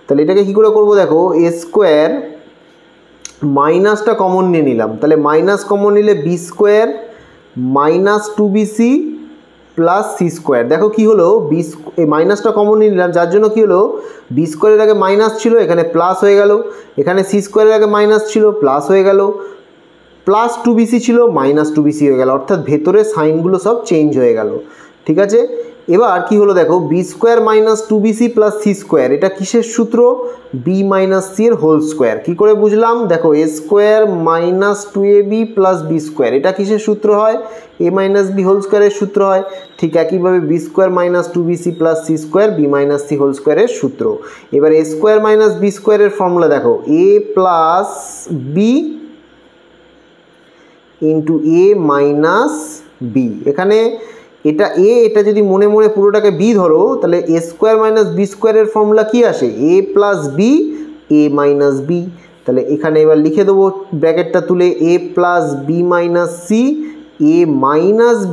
তাহলে এটাকে কি করে করব? দেখো a² মাইনাসটা কমন নিয়ে নিলাম, তাহলে মাইনাস কমন নিলে b² - 2bc + c²। দেখো কি হলো, এই মাইনাসটা কমন নিয়ে নিলাম, যার জন্য কি হলো, b² আগে মাইনাস ছিল, এখানে প্লাস হয়ে গেল। এখানে c² আগে মাইনাস ছিল, প্লাস হয়ে গেল। প্লাস 2bc ছিল, মাইনাস 2bc হয়ে গেল, অর্থাৎ ভেতরে সাইনগুলো সব চেঞ্জ হয়ে গেল। ঠিক আছে, এবার কি হলো দেখো, b² - 2bc + c², এটা কিসের সূত্র? b - c এর হোল স্কোয়ার। কী করে বুঝলাম? দেখো a² - 2ab + b², এটা কিসের সূত্র হয়? a - b হোল স্কোয়ারের সূত্র হয়। ঠিক একইভাবে b² - 2bc + c², b - c whole স্কোয়ারের সূত্র। এবার a² - b² এর ফর্মুলা দেখো, a + b × a - b। এখানে এটা a, এটা যদি মনে মনে পুরোটাকে b ধরো, তাহলে a² - b² এর ফর্মুলা কি আসে? a + b a - b। তাহলে এখানে এবার লিখে দেবো ব্র্যাকেটটা তুলে, a + b - c a - b - a - c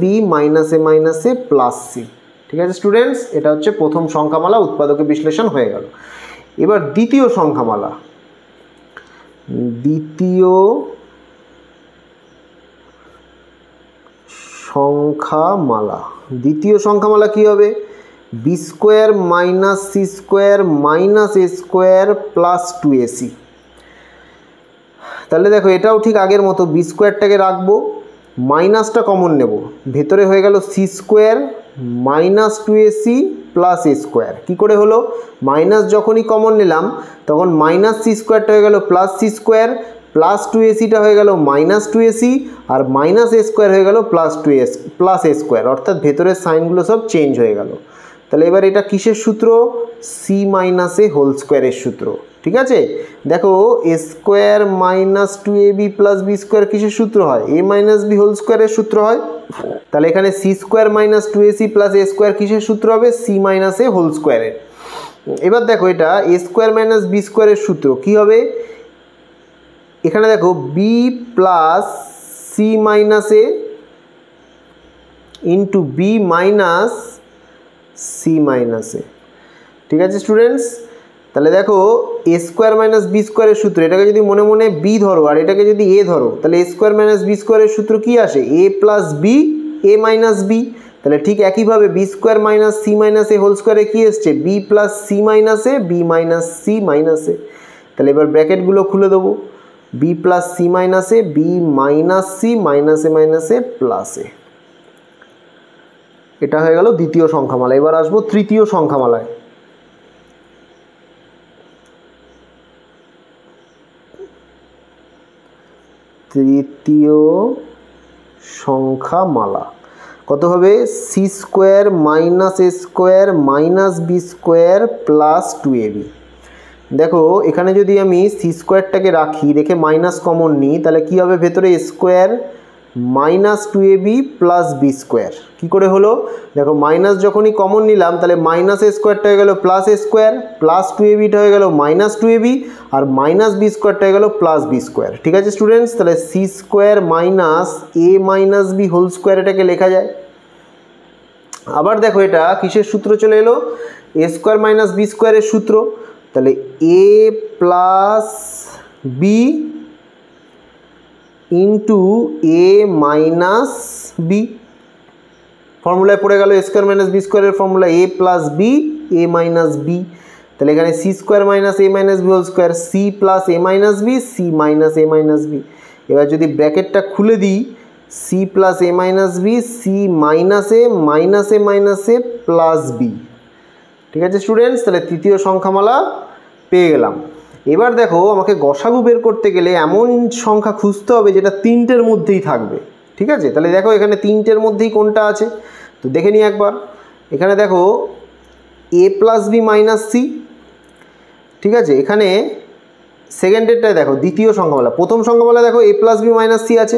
+ c। ঠিক আছে স্টুডেন্টস, এটা হচ্ছে প্রথম সংখ্যামালা উৎপাদকের বিশ্লেষণ হয়ে গেল। এবার দ্বিতীয় সংখ্যামালা, দ্বিতীয় সংখ্যামালা কি হবে? b² - c² - a² + 2ac। তাহলে দেখো এটাও ঠিক আগের মতো, b²টাকে রাখবো, মাইনাসটা কমন নেব, ভেতরে হয়ে গেল c² - 2ac + a²। কী করে হলো? মাইনাস যখনই কমন নিলাম তখন -c²টা হয়ে গেল +c², +2ac হয়ে গেল -2ac, আর -a² হয়ে গেল +a², অর্থাৎ ভেতরের সাইনগুলো সব চেঞ্জ হয়ে গেল। তাহলে এবার এটা কিসের সূত্র? c - a হোল স্কোয়ারের সূত্র। ঠিক আছে, দেখো a² - 2ab + b² কিসের সূত্র হয়? a - b হোল স্কোয়ারের সূত্র হয়। তাহলে এখানে c² - 2ac + a² কিসের সূত্র হবে? c - a হোল স্কোয়ারের। এবার দেখো এটা a² - b² এর সূত্র কি হবে? এখানে দেখো b + c - a × b - c - a। ঠিক আছে স্টুডেন্টস, তাহলে দেখো a² - b² এর সূত্র, এটাকে যদি মনে মনে b ধরো আর এটাকে যদি a ধরো, তাহলে a² - b² এর সূত্র কি আসে? a + b a - b। তাহলে ঠিক একইভাবে b² - c - a হোল স্কোয়ারে কি এসছে? b + c - a b - c - a। তাহলে এবার ব্র্যাকেটগুলো খুলে দেবো, B plus C minus A, B minus C minus A plus এ। এটা হয়ে গেল দ্বিতীয় সংখ্যামালা। এবার আসবো তৃতীয় সংখ্যামালায়। তৃতীয় সংখ্যামালা কত হবে? C square minus A square minus B square plus 2ab। দেখো এখানে যদি আমি সি স্কোয়ারটাকে রাখি, রেখে মাইনাস কমন নিই, তাহলে কী হবে? ভেতরে square minus 2ab plus B square. কী করে হলো? দেখো মাইনাস যখনই কমন নিলাম তাহলে মাইনাস এ স্কোয়ারটা হয়ে গেল প্লাস এ স্কোয়ার, প্লাস 2abটা হয়ে গেল মাইনাস 2ab, আর মাইনাস বি স্কোয়ারটা হয়ে গেল প্লাস বি স্কোয়ার। ঠিক আছে স্টুডেন্টস, তাহলে C square minus A minus B whole square এটাকে লেখা যায়। আবার দেখো এটা কিসের সূত্র চলে এলো? এ স্কোয়ার মাইনাস বি স্কোয়ারের সূত্র। তাহলে A plus B into A minus B, ফর্মুলায় পড়ে গেল এ স্কোয়ার মাইনাস বি স্কোয়ারের formula A plus B A minus B. তাহলে এখানে C square minus A minus B whole square, C plus A minus B, C minus A minus B. এবার যদি ব্র্যাকেটটা খুলে দিই, C plus A minus B, C minus A plus B. ঠিক আছে students, তাহলে তৃতীয় সংখ্যামালা পেয়ে গেলাম। এবার দেখো আমাকে গসাগু বের করতে গেলে এমন সংখ্যা খুঁজতে হবে যেটা তিনটের মধ্যেই থাকবে। ঠিক আছে, তাহলে দেখো এখানে তিনটের মধ্যেই কোনটা আছে তো দেখে নিই একবার। এখানে দেখো এ প্লাস বি মাইনাস সি। ঠিক আছে, এখানে সেকেন্ডেরটায় দেখো দ্বিতীয় সংখ্যামালা, প্রথম সংখ্যামালা দেখো এ প্লাস বি মাইনাস সি আছে।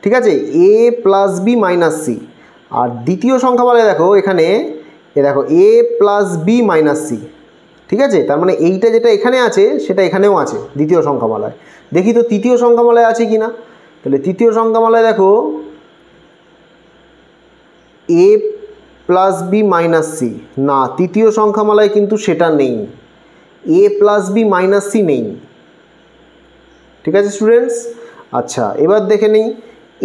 ঠিক আছে, এ প্লাস বি মাইনাস সি। আর দ্বিতীয় সংখ্যামালায় দেখো এখানে দেখো এ প্লাস বি মাইনাস সি। ঠিক আছে, তার মানে এইটা যেটা এখানে আছে সেটা এখানেও আছে দ্বিতীয় সংখ্যামালায়। দেখি তো তৃতীয় সংখ্যামালায় আছে কি না। তাহলে তৃতীয় সংখ্যামালায় দেখো এ প্লাস বি মাইনাস সি, না তৃতীয় সংখ্যামালায় কিন্তু সেটা নেই, এ প্লাস বি মাইনাস সি নেই। ঠিক আছে স্টুডেন্টস, আচ্ছা এবার দেখে নিই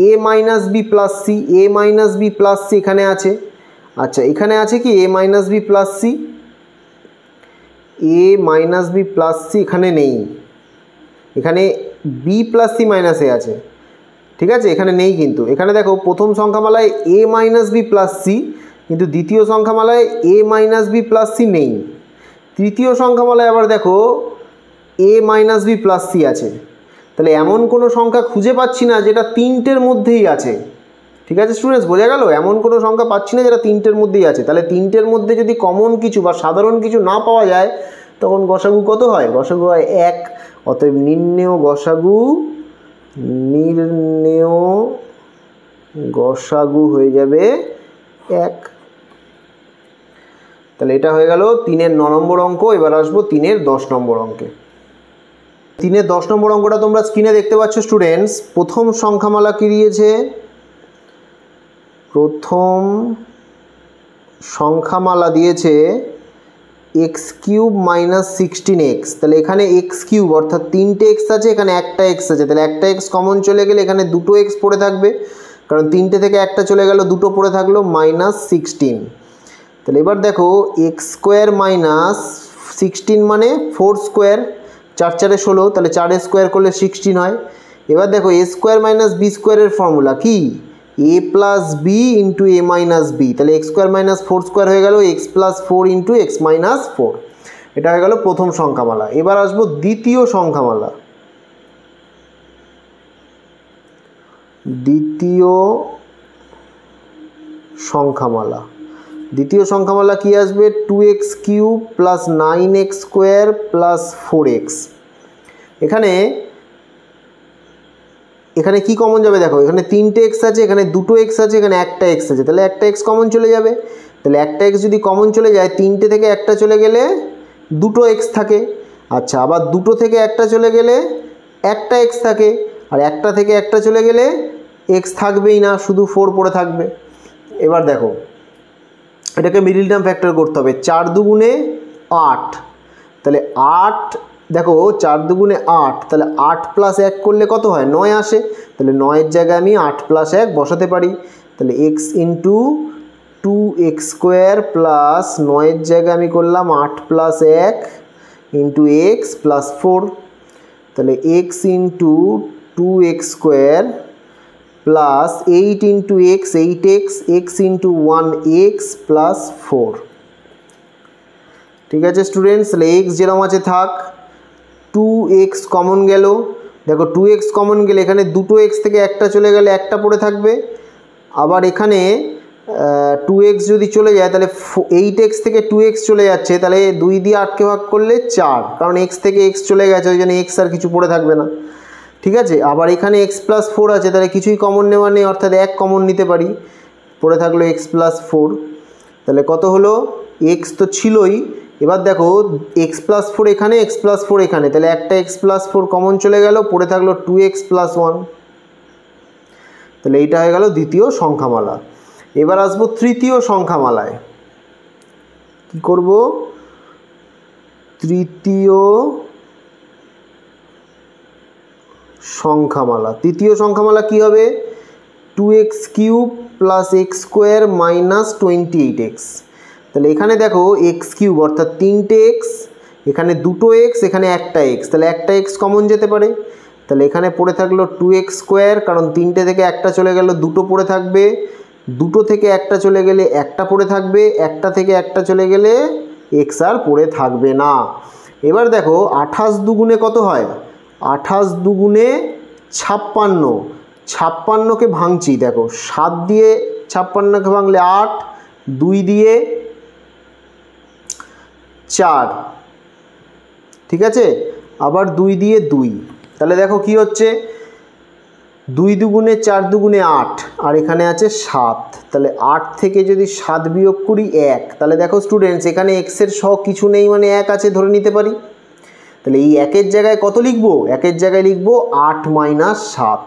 এ মাইনাস বি প্লাস সি, এ মাইনাস বি প্লাস সি এখানে আছে। আচ্ছা এখানে আছে কি এ মাইনাস বি প্লাস সি? এ মাইনাস বি প্লাস সি এখানে নেই, এখানে বি প্লাস সি মাইনাস এ আছে। ঠিক আছে, এখানে নেই কিন্তু। এখানে দেখো প্রথম সংখ্যামালায় এ মাইনাস বি প্লাস সি, কিন্তু দ্বিতীয় সংখ্যামালায় এ মাইনাস বি প্লাস সি নেই। তৃতীয় সংখ্যামালায় আবার দেখো এ মাইনাস বি প্লাস সি আছে। তাহলে এমন কোনো সংখ্যা খুঁজে পাচ্ছি না যেটা তিনটের মধ্যেই আছে। ঠিক আছে স্টুডেন্টস, বোঝা গেল? এমন কোনো সংখ্যা পাচ্ছি না যেটা তিনটের মধ্যেই আছে। তাহলে তিনটের মধ্যে যদি কমন কিছু বা সাধারণ কিছু না পাওয়া যায় তখন গসাগু কত হয়? গসাগু হয় 1। অতএব নির্ণেয় গসাগু হয়ে যাবে 1। তাহলে এটা হয়ে গেল 3-এর 9 নম্বর অঙ্ক। এবার আসবো 3-এর 10 নম্বর অঙ্কে। 3-এর 10 নম্বর অঙ্কটা তোমরা স্ক্রিনে দেখতে পাচ্ছ স্টুডেন্টস। প্রথম সংখ্যামালা কি দিয়েছে? প্রথম সংখ্যামালা দিয়েছে এক্স কিউব মাইনাস 16x। তাহলে এখানে এক্স কিউব অর্থাৎ 3টে এক্স আছে, এখানে একটা এক্স আছে। তাহলে একটা এক্স কমন চলে গেলে এখানে দুটো এক্স পড়ে থাকবে, কারণ 3টে থেকে একটা চলে গেল, দুটো পড়ে থাকলো মাইনাস 16। তাহলে এবার দেখো এক্স স্কোয়ার মাইনাস 16 মানে 4 স্কোয়ার, 4 4 16, তাহলে 4 স্কোয়ার করলে 16 হয়। এবার দেখো এ স্কোয়ার মাইনাস বি স্কোয়ারের ফর্মুলা কি? A plus B into A minus B. তাহলে এক্স স্কোয়ার মাইনাস 4 স্কোয়ার হয়ে গেল x plus 4 into x minus 4। এটা হয়ে গেল প্রথম সংখ্যামালা। এবার আসবো দ্বিতীয় সংখ্যামালা। দ্বিতীয় সংখ্যামালা কি আসবে? 2x cube plus 9x square plus 4x। এখানে কি কমন যাবে? দেখো এখানে 3টে এক্স আছে, এখানে দুটো এক্স আছে, এখানে একটা এক্স আছে। তাহলে একটা এক্স কমন চলে যাবে। তাহলে একটা এক্স যদি কমন চলে যায়, 3টে থেকে একটা চলে গেলে দুটো এক্স থাকে। আচ্ছা, আবার দুটো থেকে একটা চলে গেলে একটা এক্স থাকে, আর একটা থেকে একটা চলে গেলে এক্স থাকবেই না, শুধু 4 পড়ে থাকবে। এবার দেখো এটাকে মিডল টার্ম ফ্যাক্টর করতে হবে। 4 দুগুণে 8, তাহলে 8, দেখো 4 দুগুণে 8, তাহলে 8 প্লাস 1 করলে কত হয়? 9 আসে। তাহলে 9-এর জায়গায় আমি 8 প্লাস 1 বসাতে পারি। তাহলে x into 2x square plus 9-এর জায়গায় আমি করলাম 8 প্লাস 1 ইন্টু এক্স প্লাস 4, তাহলে x into 2x square plus 8 into x 8x, x into 1x plus 4। ঠিক আছে স্টুডেন্টস, তাহলে এক্স যেরকম আছে থাক, 2x কমন গেল, দেখো 2x কমন গেলে এখানে দুটো এক্স থেকে একটা চলে গেলে একটা পড়ে থাকবে, আবার এখানে 2x যদি চলে যায় তাহলে 8x থেকে 2x চলে যাচ্ছে, তাহলে 2 দিয়ে 8কে ভাগ করলে 4, কারণ x থেকে x চলে গেছে ওই জন্য x আর কিছু পড়ে থাকবে না। ঠিক আছে, আবার এখানে x প্লাস 4 আছে, তাহলে কিছুই কমন নেওয়া নেই, অর্থাৎ 1 কমন নিতে পারি, পড়ে থাকলো x প্লাস 4, তাহলে কত হলো, x তো ছিলই, এবার দেখো x প্লাস 4 এখানে, x প্লাস 4 এখানে, তাহলে একটা x প্লাস 4 কমন চলে গেল, পড়ে থাকলো 2x প্লাস 1, তাহলে এইটা হয়ে গেল দ্বিতীয় সংখ্যামালা। এবার আসবো তৃতীয় সংখ্যামালায়। কি করব, তৃতীয় সংখ্যামালা। তৃতীয় সংখ্যামালা কি হবে, 2x cube plus x square minus 28x। তাহলে এখানে দেখো এক্স কিউব অর্থাৎ 3টে এক্স, এখানে দুটো এক্স, এখানে একটা এক্স, তাহলে একটা এক্স কমন যেতে পারে, তাহলে এখানে পড়ে থাকলো 2x স্কোয়ার, কারণ 3টে থেকে একটা চলে গেল দুটো পড়ে থাকবে, দুটো থেকে একটা চলে গেলে একটা পড়ে থাকবে, একটা থেকে একটা চলে গেলে এক্স আর পড়ে থাকবে না। এবার দেখো 28 দুগুণে কত হয়, 28 দুগুণে 56, 56কে ভাঙছি, দেখো 7 দিয়ে 56কে ভাঙলে 8, 2 দিয়ে 4, ঠিক আছে, আবার 2 দিয়ে 2, তাহলে দেখো কি হচ্ছে, 2 দুগুণে 4 দুগুণে 8, আর এখানে আছে 7, তাহলে 8 থেকে যদি 7 বিয়োগ করি 1, তাহলে দেখো স্টুডেন্টস এখানে এক্সের সহ কিছু নেই, মানে 1 আছে ধরে নিতে পারি, তাহলে এই 1-এর জায়গায় কত লিখবো, 1-এর জায়গায় লিখবো 8 মাইনাস 7,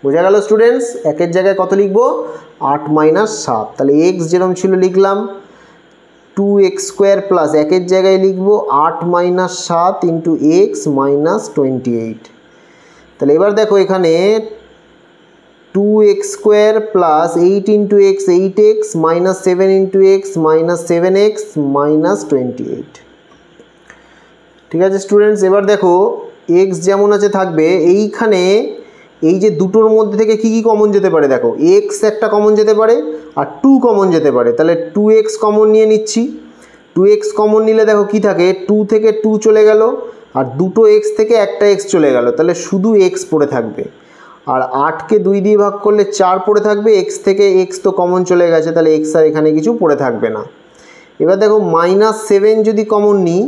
বোঝা গেল স্টুডেন্টস, 1-এর জায়গায় কত লিখবো, 8 মাইনাস 7, তাহলে এক্স যেরকম ছিল লিখলাম 2x স্কোয়ার প্লাস 1-এর জায়গায় লিখবো 8 মাইনাস 7 ইন্টু এক্স মাইনাস 28। তাহলে এবার দেখো এখানে 2x square plus 8 into x 8x minus 7 into x minus 7x minus 28। ঠিক আছে স্টুডেন্টস, এবার দেখো এক্স যেমন আছে থাকবে, এইখানে এই যে দুটোর মধ্যে থেকে কি কি কমন যেতে পারে, দেখো এক্স একটা কমন যেতে পারে আর 2 কমন যেতে পারে, তাহলে 2x কমন নিয়ে নিচ্ছি, 2x কমন নিলে দেখো কি থাকে, 2 থেকে 2 চলে গেল, আর দুটো এক্স থেকে একটা এক্স চলে গেল, তাহলে শুধু এক্স পড়ে থাকবে, আর 8কে 2 দিয়ে ভাগ করলে 4 পড়ে থাকবে, এক্স থেকে এক্স তো কমন চলে গেছে, তাহলে এক্স আর এখানে কিছু পড়ে থাকবে না। এবার দেখো -7 যদি কমন নিই,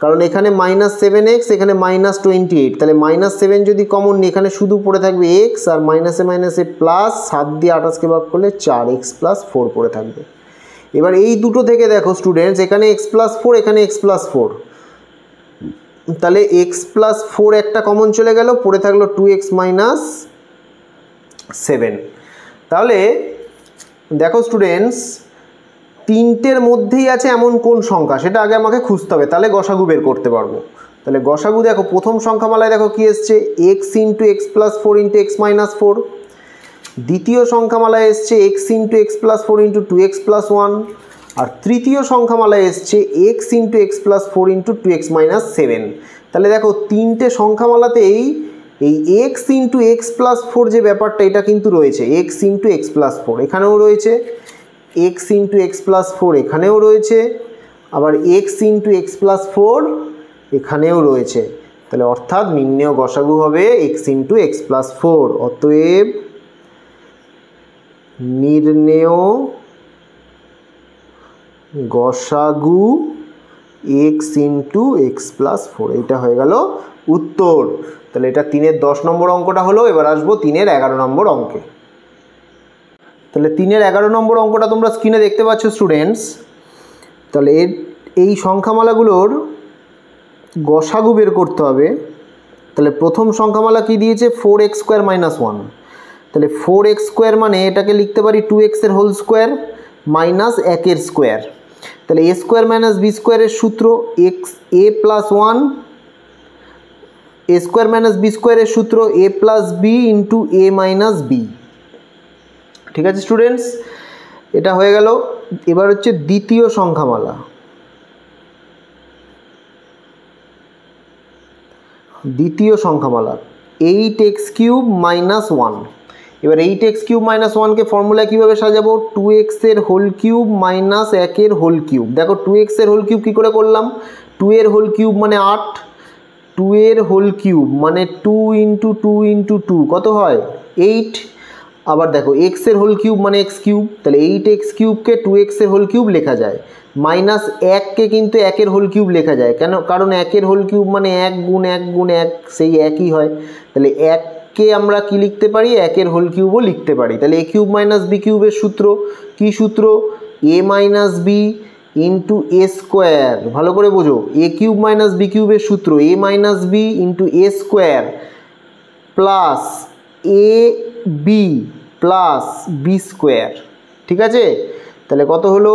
কারণ এখানে -7x এখানে -28, তাহলে -7 যদি কমন নিই এখানে শুধু পড়ে থাকবে এক্স, আর মাইনাসে মাইনাসে প্লাস 7 দিয়ে 28কে ভাগ করলে 4x প্লাস 4 পড়ে থাকবে। এবার এই দুটো থেকে দেখো স্টুডেন্টস এখানে x প্লাস 4 এখানে x প্লাস 4, তাহলে x প্লাস 4 একটা কমন চলে গেল, পড়ে থাকলো 2x মাইনাস 7। তাহলে দেখো স্টুডেন্টস 3টের মধ্যেই আছে এমন কোন সংখ্যা সেটা আগে আমাকে খুঁজতে হবে, তাহলে গসাগু বের করতে পারবো। তাহলে গসাগু দেখো প্রথম সংখ্যামালায় দেখো কি এসছে, x into x plus 4 into x minus 4, দ্বিতীয় সংখ্যামালায় এসছে x into x plus 4 into 2x plus 1, আর তৃতীয় সংখ্যামালায় এসছে x into x plus 4 into 2x minus 7। তাহলে দেখো 3টে সংখ্যামালাতেই এই x ইন্টু এক্স প্লাস 4 যে ব্যাপারটা এটা কিন্তু রয়েছে, x ইন্টু এক্স প্লাস 4 এখানেও রয়েছে, x ইন্টু এক্স প্লাস 4 এখানেও রয়েছে, আবার x ইন্টু এক্স প্লাস 4 এখানেও রয়েছে, তাহলে অর্থাৎ নির্ণেয় গসাগু হবে x ইন্টু এক্স প্লাস 4। অতএব নির্ণেয় গসাগু x ইন্টু এক্স প্লাস 4, এইটা হয়ে গেল উত্তর। তাহলে এটা 3-এর 10 নম্বর অঙ্কটা হলো। এবার আসবো 3-এর 11 নম্বর অঙ্কে। তাহলে 3-এর 11 নম্বর অঙ্কটা তোমরা স্ক্রিনে দেখতে পাচ্ছ স্টুডেন্টস। তাহলে এই সংখ্যামালাগুলোর গসাগু বের করতে হবে। তাহলে প্রথম সংখ্যামালা কি দিয়েছে, 4x স্কোয়ার মাইনাস 1, তাহলে 4x স্কোয়ার মানে এটাকে লিখতে পারি 2x এর হোল স্কোয়ার মাইনাস 1-এর স্কোয়ার, তাহলে a স্কোয়ার মাইনাস b স্কোয়ারের সূত্র X a plus 1, a square minus b স্কোয়ারের সূত্র a plus B into a minus B. ঠিক আছে স্টুডেন্টস, এটা হয়ে গেল। এবার হচ্ছে দ্বিতীয় সংখ্যামালা। দ্বিতীয় সংখ্যামালা 8x³ - 1। এবার 8x³ - 1কে ফর্মুলা কীভাবে সাজাবো? 2x এর হোল কিউব মাইনাস 1 এর হোল কিউব। দেখো 2x এর হোল কিউব কী করে করলাম? 2 এর হোল কিউব মানে 8, 2 এর হোল কিউব মানে 2 × 2 × 2 কত হয়? 8। আবার দেখো x এর হোল কিউব মানে x কিউব, তাহলে 8x³ কে 2x এর হোল কিউব লেখা যায়। মাইনাস 1কে কিন্তু 1 এর হোল কিউব লেখা যায়, কেন? কারণ 1 এর হোল কিউব মানে 1 × 1 × 1 সেই একই হয়। তাহলে 1কে আমরা কি লিখতে পারি? 1 এর হোল কিউবও লিখতে পারি। তাহলে a³ - b³ এর সূত্র কি সূত্র? a - b × a²। ভালো করে বোঝো, a³ - b³ এর সূত্র a - b × a² plus ab plus b²। ঠিক আছে, তাহলে কত হলো?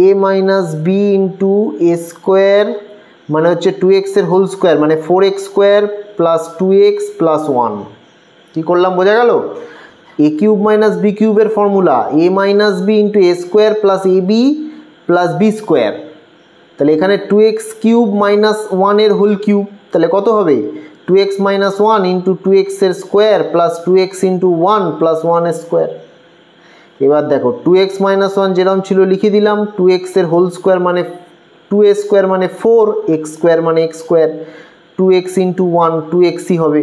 a - b × a² মানে হচ্ছে 2x এর হোল স্কোয়ার মানে 4x² প্লাস 2x প্লাস 1। কী করলাম বোঝা গেল? a³ - b³ এর formula a - b × a² plus ab plus b²। তাহলে এখানে 2x³ - 1 এর হোল কিউব, তাহলে কত হবে? 2x - 1 × 2x এর স্কোয়ার প্লাস 2x × 1 প্লাস 1²। এবার দেখো 2x - 1 যেরকম ছিল লিখে দিলাম, 2x এর হোল স্কোয়ার মানে 2a² মানে 4, x² মানে x², 2x × 1 2xই হবে,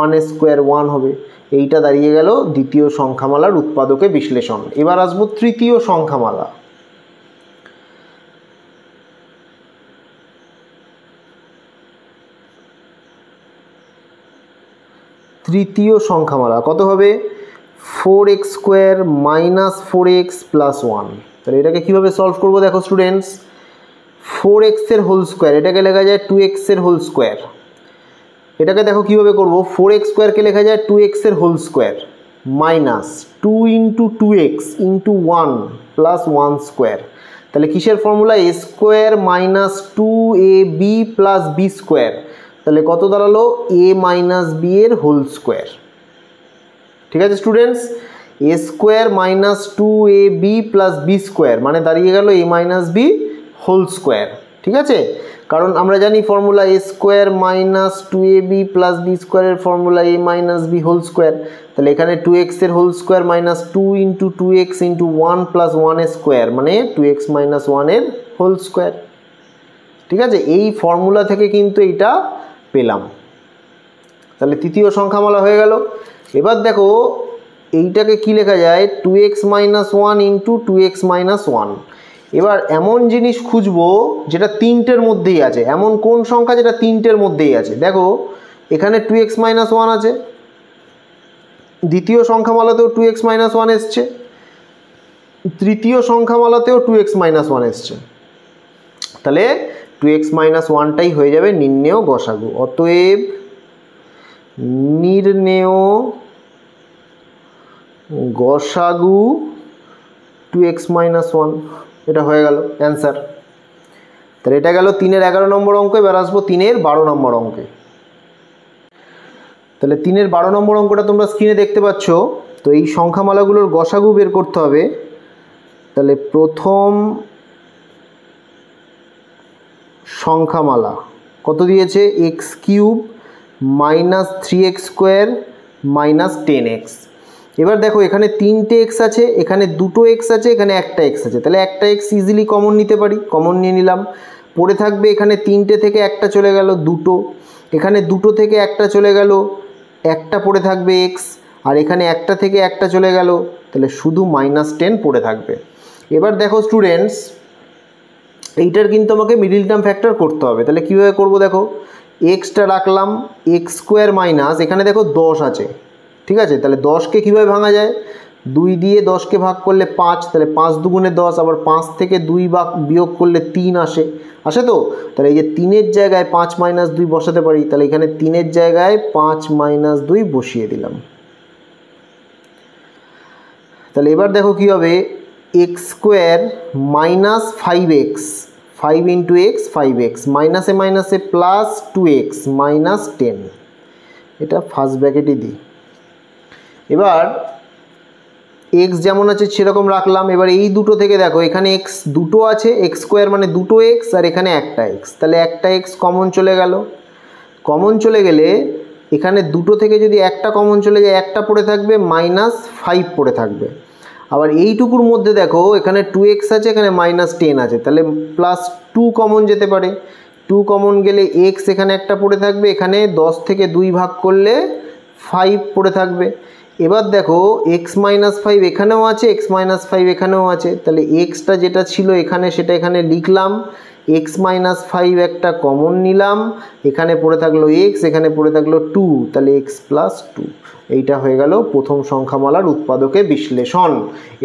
1² 1 হবে। এইটা দাঁড়িয়ে গেল দ্বিতীয় সংখ্যামালার উৎপাদকে বিশ্লেষণ। এবার আসবো তৃতীয় সংখ্যামালা। তৃতীয় সংখ্যামালা কত হবে? 4x² - 4x plus 1। তাহলে এটাকে কীভাবে সলভ করবো? দেখো স্টুডেন্টস, 4x এর হোল স্কোয়ার এটাকে লেখা যায় 2x এর হোল স্কোয়ার। এটাকে দেখো কীভাবে করবো? 4x² লেখা যায় 2x এর whole square minus 2 × 2x × 1 plus 1²। তাহলে কিসের formula? a² - 2ab plus b²। তাহলে কত দাঁড়ালো? a - b এর হোল স্কোয়ার। ঠিক আছে students, a² - 2ab plus b² মানে দাঁড়িয়ে গেল a - b হোল স্কোয়ার। ঠিক আছে, কারণ আমরা জানি formula a² - 2ab plus b² এর formula a - b whole square. তাহলে এখানে 2x এর whole square minus 2 × 2x × 1 plus 1² মানে 2x - 1 এর হোল স্কোয়ার। ঠিক আছে, এই ফর্মুলা থেকে কিন্তু এইটা পেলাম। তাহলে তৃতীয় সংখ্যামালা হয়ে গেল। এবার দেখো এইটাকে কি লেখা যায়? 2x - 1 × 2x - 1। এবার এমন জিনিস খুঁজবো যেটা তিনটের মধ্যেই আছে। এমন কোন সংখ্যা যেটা তিনটের মধ্যেই আছে? দেখো এখানে 2x - 1 আছে, দ্বিতীয় সংখ্যামালাতেও 2x - 1 এসছে, তৃতীয় সংখ্যামালাতেও 2x - 1 এসছে। তাহলে 2x - 1টাই হয়ে যাবে নির্ণেয় গসাগু। অতএব নির্ণেয় গসাগু 2x - 1, এটা হয়ে গেল অ্যান্সার। তাহলে এটা গেল 3-এর 11 নম্বর অঙ্ক। এবার আসবো 3-এর 12 নম্বর অঙ্কে। তাহলে 3-এর 12 নম্বর অঙ্কটা তোমরা স্ক্রিনে দেখতে পাচ্ছ। তো এই সংখ্যামালাগুলোর গসাগু বের করতে হবে। তাহলে প্রথম সংখ্যামালা কত দিয়েছে? x³ - 3x² - 10x। এবার দেখো এখানে 3টে x আছে, এখানে 2টো x আছে, এখানে একটা x আছে। তাহলে একটা x ইজিলি কমন নিতে পারি, কমন নিয়ে নিলাম। পড়ে থাকবে এখানে 3টে থেকে একটা চলে গেল 2টো, এখানে 2টো থেকে একটা চলে গেল একটা পড়ে থাকবে x, আর এখানে একটা থেকে একটা চলে গেল, তাহলে শুধু -10 পড়ে থাকবে। এবার দেখো স্টুডেন্টস, এইটার কিন্তু আমাকে মিডিল টার্ম ফ্যাক্টর করতে হবে। তাহলে কীভাবে করবো? দেখো এক্সটা রাখলাম, x² মাইনাস এখানে দেখো 10 আছে। ঠিক আছে, তাহলে 10কে কীভাবে ভাঙা যায়? 2 দিয়ে 10কে ভাগ করলে 5, তাহলে 5 দুগুণে 10, আবার 5 থেকে 2 বিয়োগ করলে 3 আসে তো। তাহলে এই যে 3-এর জায়গায় 5 - 2 বসাতে পারি। তাহলে এখানে 3-এর জায়গায় 5 - 2 বসিয়ে দিলাম। তাহলে এবার দেখো কী হবে? x² - 5x, 5 × x 5x, মাইনাসে মাইনাসে প্লাস 2x -10, এটা ফার্স্ট ব্র্যাকেটই দিই। এবার x যেমন আছে সেরকম রাখলাম। এবার এই দুটো থেকে দেখো এখানে x দুটো আছে, x² মানে দুটো x, আর এখানে একটা x, তাহলে একটা x কমন চলে গেল। কমন চলে গেলে এখানে দুটো থেকে যদি একটা কমন চলে যায় একটা পড়ে থাকবে, -5 পড়ে থাকবে। আবার এইটুকুর মধ্যে দেখো এখানে 2x আছে, এখানে -10 আছে, তাহলে +2 কমন যেতে পারে। 2 কমন গেলে x এখানে একটা পড়ে থাকবে, এখানে 10 থেকে 2 ভাগ করলে 5 পড়ে থাকবে। এবার দেখো x-5 এখানেও আছে, x-5 এখানেও আছে, তাহলে xটা যেটা ছিল এখানে সেটা এখানে লিখলাম, x-5 একটা কমন নিলাম, এখানে পড়ে থাকলো x, এখানে পড়ে থাকলো 2, তাহলে x+2। এইটা হয়ে গেল প্রথম সংখ্যামালার উৎপাদকে বিশ্লেষণ।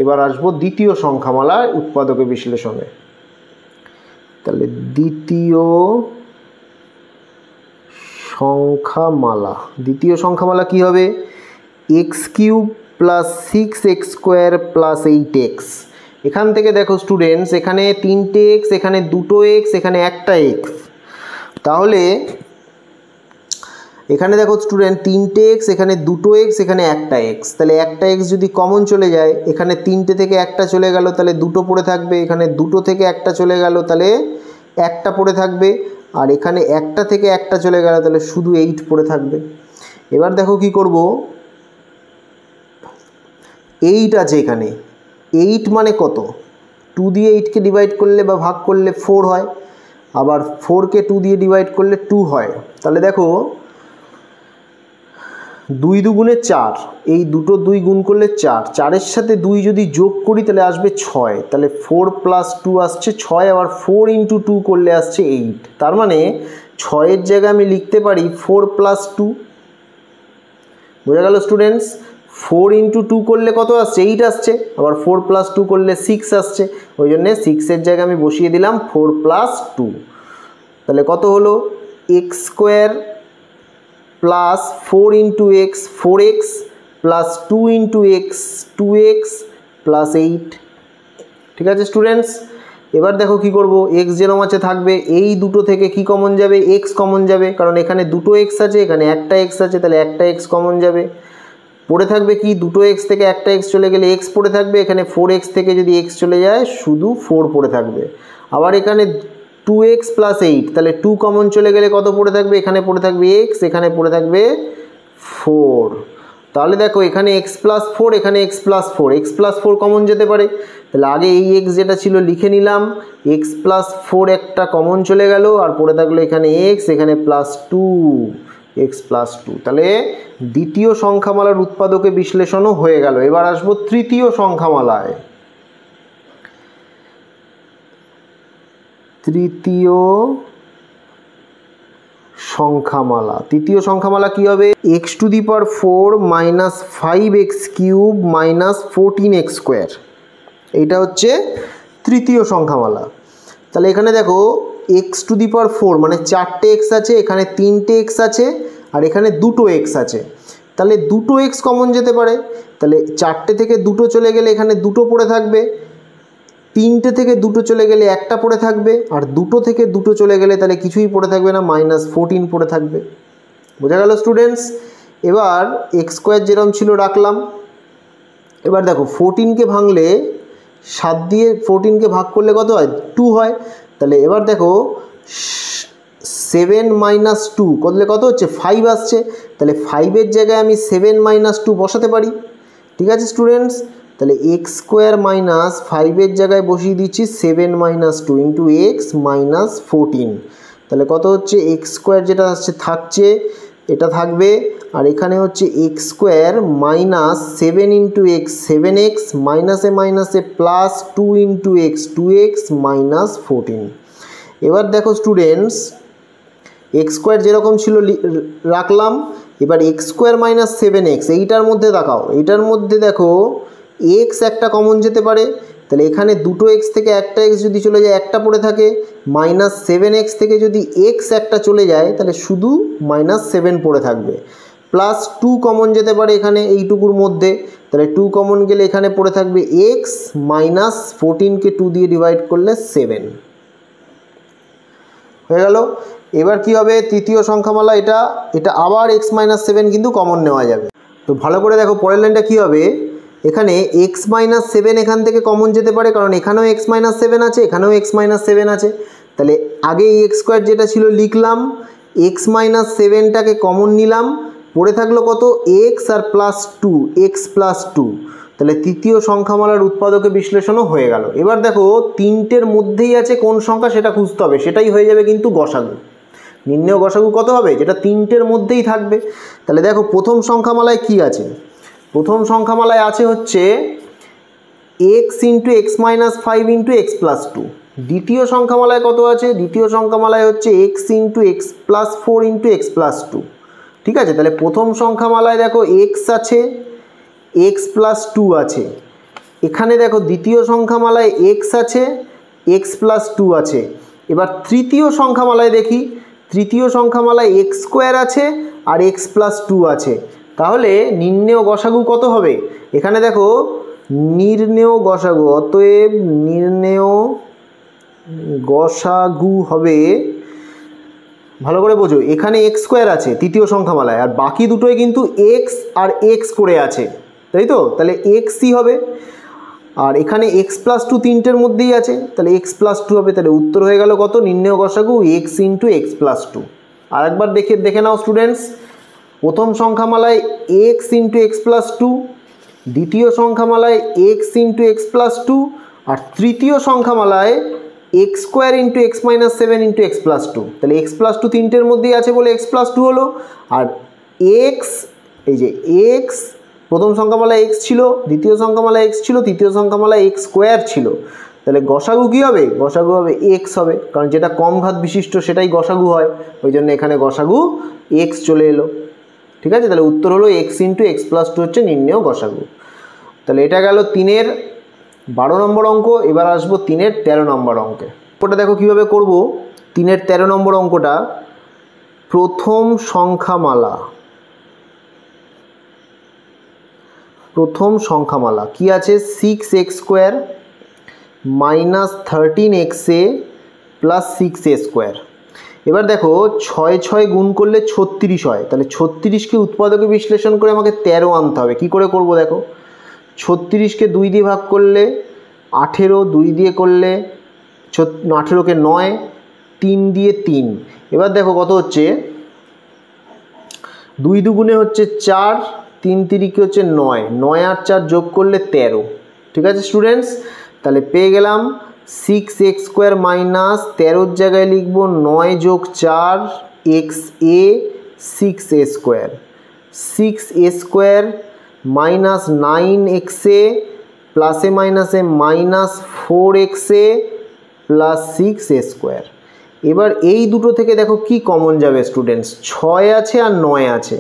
এবার আসবো দ্বিতীয় সংখ্যামালার উৎপাদকে বিশ্লেষণে। তাহলে দ্বিতীয় সংখ্যামালা কি হবে? x³ + 6x² + 8x। এখান থেকে দেখো স্টুডেন্টস, এখানে 3টে x, এখানে 2টো x, এখানে একটা x। তাহলে এখানে দেখো স্টুডেন্ট 3টে x, এখানে 2টো x, এখানে একটা x। তাহলে একটা x যদি কমন চলে যায়, এখানে 3টে থেকে একটা চলে গেল, তাহলে 2টো পড়ে থাকবে, এখানে 2টো থেকে একটা চলে গেল, তাহলে একটা পড়ে থাকবে, আর এখানে একটা থেকে একটা চলে গেল, তাহলে শুধু 8 পড়ে থাকবে। এবার দেখো কি করব, 8 আছে এখানে, 8 মানে কত? 2 দিয়ে 8কে ডিভাইড করলে বা ভাগ করলে 4 হয়, আবার 4কে 2 দিয়ে ডিভাইড করলে 2 হয়। তাহলে দেখো 2 দুগুণে 4, এই দুটো 2 গুণ করলে 4, 4-এর সাথে 2 যদি যোগ করি তাহলে আসবে 6, তাহলে 4 + 2 আসছে 6, আবার 4 × 2 করলে আসছে 8। তার মানে 6-এর জায়গায় আমি লিখতে পারি 4 + 2। বোঝা গেল স্টুডেন্টস? 4 × 2 করলে কত আসছে? 8 আসছে, আবার 4 + 2 করলে 6 আসছে, ওই জন্যে 6-এর জায়গায় আমি বসিয়ে দিলাম 4 + 2। তাহলে কত হলো? x² + 4 × x 4x + 2 × x 2x + 8। ঠিক আছে স্টুডেন্টস? এবার দেখো কি করব, x যেরকম আছে থাকবে, এই দুটো থেকে কি কমন যাবে? x কমন যাবে, কারণ এখানে দুটো x আছে, এখানে একটা x আছে, তাহলে একটা x কমন যাবে। পড়ে থাকবে কি? দুটো x থেকে একটা x চলে গেলে x পড়ে থাকবে, এখানে 4x থেকে যদি x চলে যায় শুধু 4 পড়ে থাকবে। আবার এখানে 2x + 8, তাহলে 2 কমন চলে গেলে কত পড়ে থাকবে? এখানে পড়ে থাকবে x, এখানে পড়ে থাকবে 4। তাহলে দেখো এখানে x+4, এখানে x+4, x+4 কমন যেতে পারে, তাহলে আগে এই x যেটা ছিল লিখে নিলাম, x+4 একটা কমন চলে গেল, আর পড়ে থাকলো এখানে x, এখানে +2, x+2। তাহলে দ্বিতীয় সংখ্যামালার উৎপাদকে বিশ্লেষণও হয়ে গেল। এবার আসবো তৃতীয় সংখ্যামালায়। তৃতীয় সংখ্যামালা কি হবে? x⁴ - 5x³ - 14x²। এইটা হচ্ছে তৃতীয় সংখ্যামালা। তাহলে এখানে দেখো x⁴ মানে 4টে x আছে, এখানে 3টে x আছে, আর এখানে 2টো x আছে, তাহলে 2টো x কমন যেতে পারে। তাহলে 4টে থেকে 2টো চলে গেলে এখানে 2টো পড়ে থাকবে, 3টে থেকে 2টো চলে গেলে একটা পড়ে থাকবে, আর 2টো থেকে 2টো চলে গেলে তাহলে কিছুই পড়ে থাকবে না, -14 পড়ে থাকবে। বোঝা গেল স্টুডেন্টস? এবার x² যেরকম ছিল রাখলাম। এবার দেখো 14কে ভাঙলে 7 দিয়ে 14কে ভাগ করলে কত হয়? 2 হয়। তাহলে এবার দেখো 7 - 2 করলে কত হচ্ছে? 5 আসছে, তাহলে 5-এর জায়গায় আমি 7 - 2 বসাতে পারি। ঠিক আছে স্টুডেন্টস? তাহলে x² - 5-এর জায়গায় বসিয়ে দিচ্ছি 7 - 2 × x - 14। তাহলে কত হচ্ছে? x² যেটা আসছে থাকছে, এটা থাকবে, আর এখানে হচ্ছে x² - 7 × x 7x মাইনাসে মাইনাসে +2 × x 2x - 14। এবার দেখো স্টুডেন্টস, x² যেরকম ছিল রাখলাম। এবার x² - 7x এইটার মধ্যে দেখাও, এইটার মধ্যে দেখো x একটা কমন যেতে পারে, তাহলে এখানে দুটো x থেকে একটা x যদি চলে যায় একটা পড়ে থাকে, -7x থেকে যদি x একটা চলে যায় তাহলে শুধু -7 পড়ে থাকবে। +2 কমন যেতে পারে এখানে এইটুকুর মধ্যে, তাহলে 2 কমন গেলে এখানে পড়ে থাকবে x, -14কে 2 দিয়ে ডিভাইড করলে 7 হয়ে গেল। এবার কি হবে? তৃতীয় সংখ্যামালা এটা আবার x - 7 কিন্তু কমন নেওয়া যাবে। তো ভালো করে দেখো পরের লাইনটা কি হবে। এখানে x - 7 এখান থেকে কমন যেতে পারে, কারণ এখানেও x - 7 আছে, এখানেও x - 7 আছে। তাহলে আগে এই x² যেটা ছিল লিখলাম, এক্স মাইনাস সেভেনটাকে কমন নিলাম, পড়ে থাকলো কত এক্স আর plus two, x plus two. তাহলে তৃতীয় সংখ্যামালার উৎপাদকে বিশ্লেষণও হয়ে গেল। এবার দেখো তিনটের মধ্যেই আছে কোন সংখ্যা সেটা খুঁজতে হবে, সেটাই হয়ে যাবে কিন্তু গসাগু। নির্ণেয় গসাগু কত হবে, যেটা তিনটের মধ্যেই থাকবে। তাহলে দেখো প্রথম সংখ্যামালায় কি আছে, প্রথম সংখ্যামালায় আছে হচ্ছে X into x minus five into x plus two. দ্বিতীয় সংখ্যামালায় কত আছে, দ্বিতীয় সংখ্যামালায় হচ্ছে X into x plus four into x plus two. ঠিক আছে, তাহলে প্রথম সংখ্যামালায় দেখো এক্স আছে, এক্স প্লাস টু আছে। এখানে দেখো দ্বিতীয় সংখ্যামালায় এক্স আছে, এক্স প্লাস টু আছে। এবার তৃতীয় সংখ্যামালায় দেখি, তৃতীয় সংখ্যামালায় এক্স স্কোয়ার আছে আর এক্স প্লাস টু আছে। তাহলে নির্ণেয় গসাগু কত হবে, এখানে দেখো নির্ণেয় গসাগু, অতএব নির্ণেয় গসাগু হবে, ভালো করে বোঝো, এখানে এক্স স্কোয়ার আছে তৃতীয় সংখ্যামালায়, আর বাকি দুটোই কিন্তু এক্স আর এক্স করে আছে, তাই তো? তাহলে এক্সই হবে। আর এখানে এক্স প্লাস টু তিনটের মধ্যেই আছে, তাহলে এক্স প্লাস টু হবে। তাহলে উত্তর হয়ে গেল কত, নির্ণেয় গসাগু x into x plus two. আর একবার দেখে নাও স্টুডেন্টস, প্রথম সংখ্যামালায় x into x plus two, দ্বিতীয় সংখ্যামালায় x into x plus two, আর তৃতীয় সংখ্যামালায় x square into x minus seven into x plus two. তাহলে এক্স প্লাস টু তিনটের মধ্যেই আছে বলে এক্স প্লাস টু হলো। আর এক্স, এই যে এক্স, প্রথম সংখ্যামালায় এক্স ছিল, দ্বিতীয় সংখ্যামালায় এক্স ছিল, তৃতীয় সংখ্যামালায় এক্স স্কোয়ার ছিল। তাহলে গসাগু কী হবে, গসাগু হবে এক্স হবে, কারণ যেটা কম ঘাত বিশিষ্ট সেটাই গসাগু হয়, ওই জন্য এখানে গসাগু এক্স চলে এলো। ঠিক আছে, তাহলে উত্তর হলো X into x plus two হচ্ছে নির্ণেয় গসাগু। তাহলে এটা গেল 3-এর 12 নম্বর অঙ্ক। এবার আসবো 3-এর 13 নম্বর অঙ্কে। ওটা দেখো কিভাবে করব। 3-এর 13 নম্বর অঙ্কটা, প্রথম সংখ্যামালা, প্রথম সংখ্যামালা কি আছে, 6x square minus 13xa plus 6a square. এবার দেখো 6 6 গুণ করলে 36 হয়, তাহলে 36কে উৎপাদকে বিশ্লেষণ করে আমাকে 13 আনতে হবে। কি করে করব দেখো, 36কে 2 দিয়ে ভাগ করলে 18, 2 দিয়ে করলে 18কে 9, 3 দিয়ে 3। এবার দেখো কত হচ্ছে, 2 দুগুণে হচ্ছে 4, 3 তিরিকে হচ্ছে 9, 9 আর 4 যোগ করলে 13। ঠিক আছে স্টুডেন্টস, তাহলে পেয়ে গেলাম 6x স্কোয়ার মাইনাস 13 জায়গায় লিখব 9 যোগ 4 xa 6a square, 6a square minus 9xa প্লাসে মাইনাসে minus 4xa plus 6a square. এবার এই দুটো থেকে দেখো কি কমন যাবে স্টুডেন্টস, 6 আছে আর 9 আছে,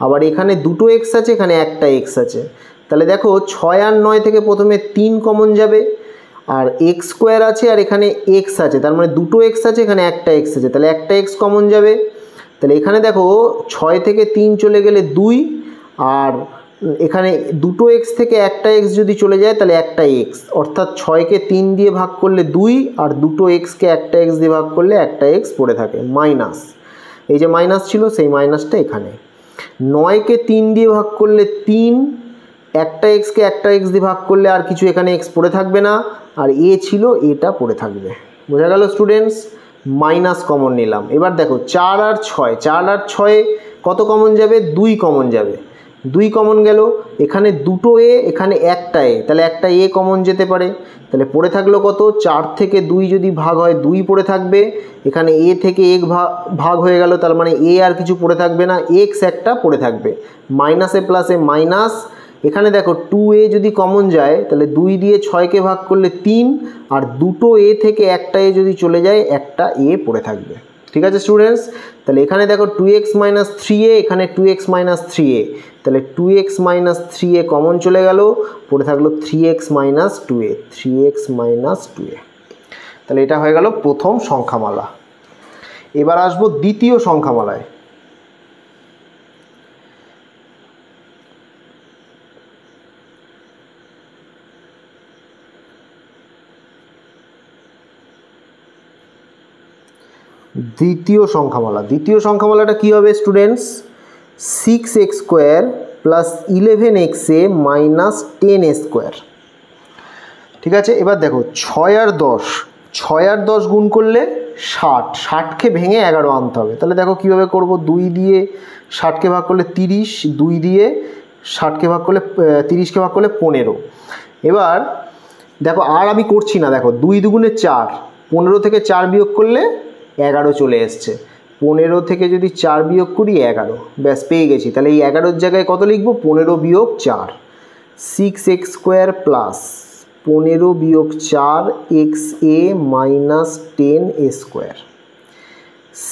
আবার এখানে দুটো এক্স আছে, এখানে একটা এক্স আছে। তাহলে দেখো 6 আর 9 থেকে প্রথমে 3 কমন যাবে, আর এক্স স্কোয়ার আছে আর এখানে এক্স আছে, তার মানে দুটো এক্স আছে, এখানে একটা এক্স আছে, তাহলে একটা এক্স কমন যাবে। তাহলে এখানে দেখো 6 থেকে 3 চলে গেলে 2, আর এখানে দুটো এক্স থেকে একটা এক্স যদি চলে যায় তাহলে একটা এক্স, অর্থাৎ 6কে 3 দিয়ে ভাগ করলে 2, আর দুটো এক্সকে একটা এক্স দিয়ে ভাগ করলে একটা এক্স পড়ে থাকে, মাইনাস, এই যে মাইনাস ছিল সেই মাইনাসটা এখানে। 9কে 3 দিয়ে ভাগ করলে 3, একটা এক্সকে একটা এক্স দিয়ে ভাগ করলে আর কিছু এখানে এক্স পড়ে থাকবে না, আর এ ছিল এটা পড়ে থাকবে। বোঝা গেল স্টুডেন্টস, মাইনাস কমন নিলাম। এবার দেখো 4 আর 6, 4 আর 6 কত কমন যাবে, 2 কমন যাবে, 2 কমন গেল, এখানে দুটো এ, এখানে একটা এ, তাহলে একটা এ কমন যেতে পারে। তাহলে পড়ে থাকলো কত, 4 থেকে 2 যদি ভাগ হয় 2 পড়ে থাকবে, এখানে এ থেকে 1 ভাগ হয়ে গেল, তার মানে এ আর কিছু পড়ে থাকবে না, এক্স একটা পড়ে থাকবে, মাইনাসে প্লাসে মাইনাস। এখানে দেখো 2a যদি কমন যায় তাহলে 2 দিয়ে 6কে ভাগ করলে 3, আর দুটো এ থেকে একটা এ যদি চলে যায় একটা এ পড়ে থাকবে। ঠিক আছে স্টুডেন্টস, তাহলে এখানে দেখো 2x মাইনাস 3a, এখানে 2x মাইনাস 3a, তাহলে 2x মাইনাস 3a কমন চলে গেল, পড়ে থাকলো 3x minus 2a, 3x minus 2a। তাহলে এটা হয়ে গেল প্রথম সংখ্যামালা। এবার আসবো দ্বিতীয় সংখ্যামালায়। দ্বিতীয় সংখ্যামালাটা কি হবে students, 6x square plus 11xa minus 10a square. ঠিক আছে, এবার দেখো 6 আর 10 গুণ করলে 60, 60কে ভেঙে 11 আনতে হবে। তাহলে দেখো কীভাবে করব, 2 দিয়ে 60কে ভাগ করলে 30, 2 দিয়ে 60কে ভাগ করলে 30কে ভাগ করলে 15। এবার দেখো আর আমি করছি না, দেখো 2 দুগুণে 4, 15 থেকে 4 বিয়োগ করলে 11 চলে এসছে। 15 থেকে যদি 4 বিয়োগ করি 11, ব্যাস পেয়ে গেছি। তাহলে এই 11-র জায়গায় কত লিখবো, 15 বিয়োগ 4, 6x স্কোয়ার প্লাস 15 বিয়োগ 4xa minus 10a square,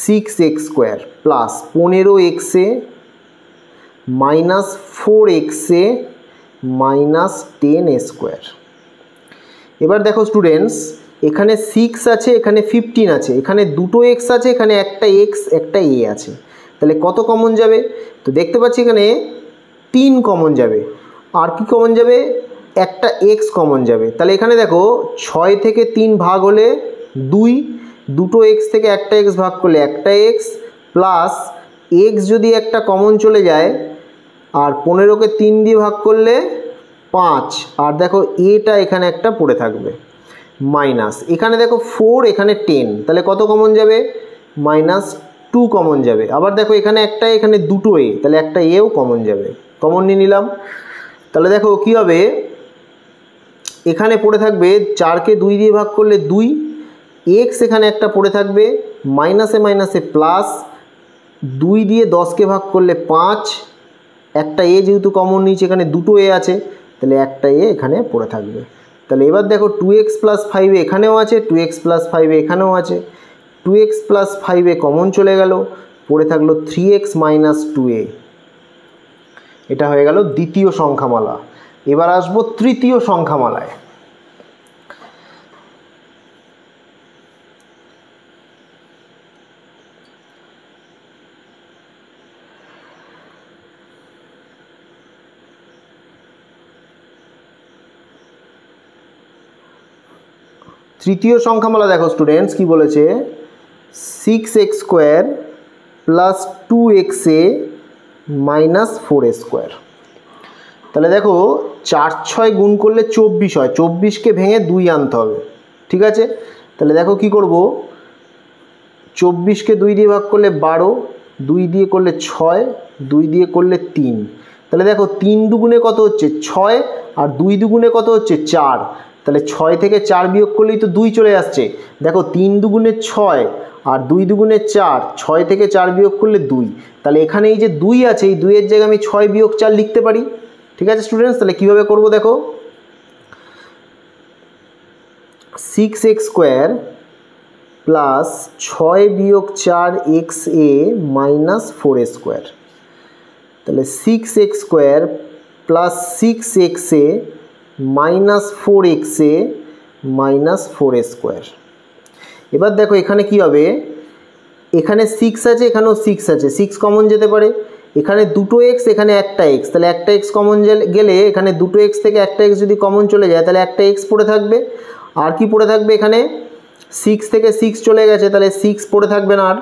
6x square plus 15xa minus 4xa minus 10a square. এবার দেখো স্টুডেন্টস, এখানে 6 আছে, এখানে 15 আছে, এখানে দুটো x আছে, এখানে একটা x একটা a আছে। তাহলে কত কমন যাবে, তো দেখতে পাচ্ছি এখানে 3 কমন যাবে। আর কি কমন যাবে, একটা x কমন যাবে। তাহলে এখানে দেখো 6 থেকে 3 ভাগ হলে 2, দুটো x থেকে একটা x ভাগ করলে একটা x, প্লাস x যদি একটা কমন চলে যায় আর 15কে 3 দিয়ে ভাগ করলে 5, আর দেখো এটা এখানে একটা পড়ে থাকবে মাইনাস, এখানে দেখো 4 এখানে 10, তাহলে কত কমন যাবে, -2 কমন যাবে। আবার দেখো এখানে একটা, এখানে দুটো a, তাহলে একটা এও কমন যাবে, কমন নিয়ে নিলাম। তাহলে দেখো কি হবে, এখানে পড়ে থাকবে 4কে 2 দিয়ে ভাগ করলে 2, x এখানে একটা পড়ে থাকবে মাইনাসে মাইনাসে প্লাস, 2 দিয়ে 10কে ভাগ করলে 5, একটা a যেহেতু কমন নিয়েছে এখানে দুটো a আছে, তাহলে একটা a এখানে পড়ে থাকবে। তাহলে এবার দেখো 2x প্লাস 5 এখানেও আছে, 2x প্লাস 5 এখানেও আছে, 2x প্লাস 5 কমন চলে গেল, পড়ে থাকলো 3x মাইনাস 2a। এটা হয়ে গেল দ্বিতীয় সংখ্যামালা। এবার আসবো তৃতীয় সংখ্যামালায়। তৃতীয় সংখ্যামালা দেখো স্টুডেন্টস কি বলেছে, 6x square plus 2xa minus 4a square. তাহলে দেখো 4 6 গুণ করলে 24 হয়, 24কে ভেঙে 2 আনতে হবে, ঠিক আছে। তাহলে দেখো কি করব, 24কে 2 দিয়ে ভাগ করলে 12, 2 দিয়ে করলে 6, 2 দিয়ে করলে 3। তাহলে দেখো 3 দুগুণে কত হচ্ছে 6, আর 2 দুগুণে কত হচ্ছে 4। তাহলে 6 থেকে 4 বিয়োগ করলেই তো 2 চলে আসছে। দেখো 3 দুগুণে 6 আর 2 দুগুণে 4, 6 থেকে 4 বিয়োগ করলে 2। তাহলে এখানে এই যে 2 আছে, এই 2 এর জায়গায় আমি 6 বিয়োগ 4 লিখতে পারি, ঠিক আছে স্টুডেন্টস। তাহলে কীভাবে করবো দেখো, 6x স্কোয়ার প্লাস 6 বিয়োগ 4xa মাইনাস 4a স্কোয়ার। তাহলে 6x square plus 6xa minus 4xa minus 4a square. এবার দেখো এখানে কি হবে, এখানে 6 আছে, এখানেও 6 আছে, 6 কমন যেতে পারে, এখানে দুটো x এখানে একটা x, তাহলে একটা x কমন গেলে এখানে দুটো x থেকে একটা x যদি কমন চলে যায় তাহলে একটা x পড়ে থাকবে। আর কি পড়ে থাকবে, এখানে 6 থেকে 6 চলে গেছে, তাহলে 6 পড়ে থাকবে না, আর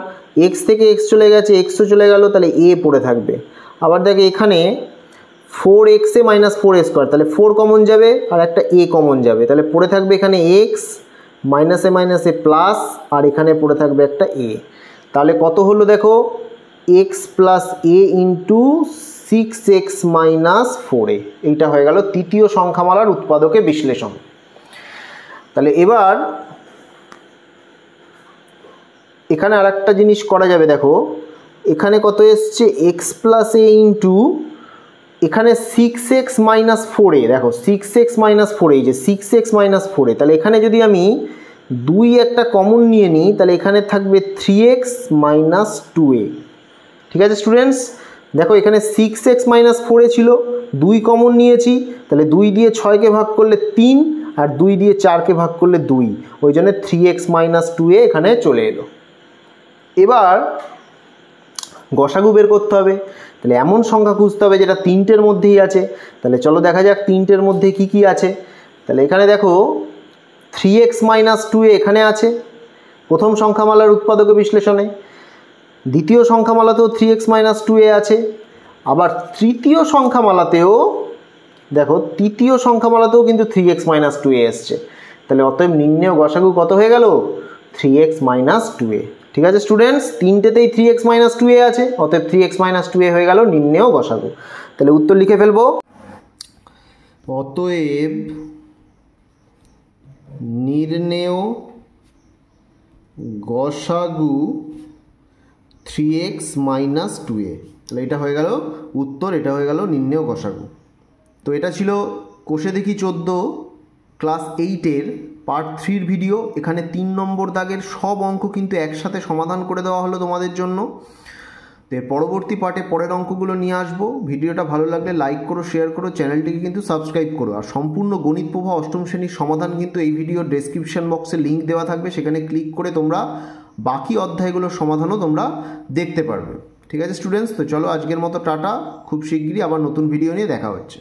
x থেকে x চলে গেছে, xও চলে গেল, তাহলে a পড়ে থাকবে। আবার দেখো এখানে 4xa মাইনাস 4a স্কোয়ার, তাহলে 4 কমন যাবে আর একটা a কমন যাবে, তাহলে পড়ে থাকবে এখানে x মাইনাসে মাইনাসে প্লাস, আর এখানে পড়ে থাকবে একটা a। তাহলে কত হলো দেখো, x plus a into 6x minus 4a। এইটা হয়ে গেল তৃতীয় সংখ্যামালার উৎপাদকে বিশ্লেষণ। তাহলে এবার এখানে আর একটা জিনিস করা যাবে, দেখো এখানে কত এসছে, x প্লাস a ইন্টু এখানে 6x মাইনাস 4a, দেখো 6x মাইনাস 4a, এই যে 6x মাইনাস 4a, তাহলে এখানে যদি আমি 2 একটা কমন নিয়ে নিই তাহলে এখানে থাকবে 3x মাইনাস 2a, ঠিক আছে স্টুডেন্টস। দেখো এখানে 6x মাইনাস 4a ছিল, 2 কমন নিয়েছি, তাহলে 2 দিয়ে 6কে ভাগ করলে 3, আর 2 দিয়ে 4কে ভাগ করলে 2, ওই জন্য 3x মাইনাস 2a এখানে চলে এলো। এবার গসাগু বের করতে হবে, তাহলে এমন সংখ্যা খুঁজতে হবে যেটা 3টের মধ্যেই আছে। তাহলে চলো দেখা যাক 3টের মধ্যে কি কি আছে। তাহলে এখানে দেখো 3x মাইনাস 2a এখানে আছে প্রথম সংখ্যামালার উৎপাদক বিশ্লেষণে, দ্বিতীয় সংখ্যামালাতেও 3x মাইনাস 2a আছে, আবার তৃতীয় সংখ্যামালাতেও দেখো, তৃতীয় সংখ্যামালাতেও কিন্তু 3x মাইনাস 2a এসছে। তাহলে অতএব নির্ণেয় গসাগু কত হয়ে গেল, 3x মাইনাস 2a। ঠিক আছে স্টুডেন্টস, তিনটেতেই 3x মাইনাস 2a আছে, অতএব 3x মাইনাস 2a হয়ে গেল নির্ণেয় গসাগু। তাহলে উত্তর লিখে ফেলবো, অতএব নির্ণেয় গসাগু 3x মাইনাস 2a। তাহলে এটা হয়ে গেল উত্তর, এটা হয়ে গেল নির্ণেয় গসাগু। তো এটা ছিল কোষে দেখি 14 ক্লাস 8-এর পার্ট 3-র ভিডিও। এখানে 3 নম্বর দাগের সব অঙ্ক কিন্তু একসাথে সমাধান করে দেওয়া হলো তোমাদের জন্য। তো পরবর্তী পার্টে পরের অঙ্কগুলো নিয়ে আসবো। ভিডিওটা ভালো লাগলে লাইক করো, শেয়ার করো, চ্যানেলটিকে কিন্তু সাবস্ক্রাইব করো। আর সম্পূর্ণ গণিত প্রভা অষ্টম শ্রেণীর সমাধান কিন্তু এই ভিডিওর ডেসক্রিপশন বক্সে লিঙ্ক দেওয়া থাকবে, সেখানে ক্লিক করে তোমরা বাকি অধ্যায়গুলোর সমাধানও তোমরা দেখতে পারবে। ঠিক আছে স্টুডেন্টস, তো চলো আজকের মতো টাটা, খুব শিগগিরই আবার নতুন ভিডিও নিয়ে দেখা হচ্ছে।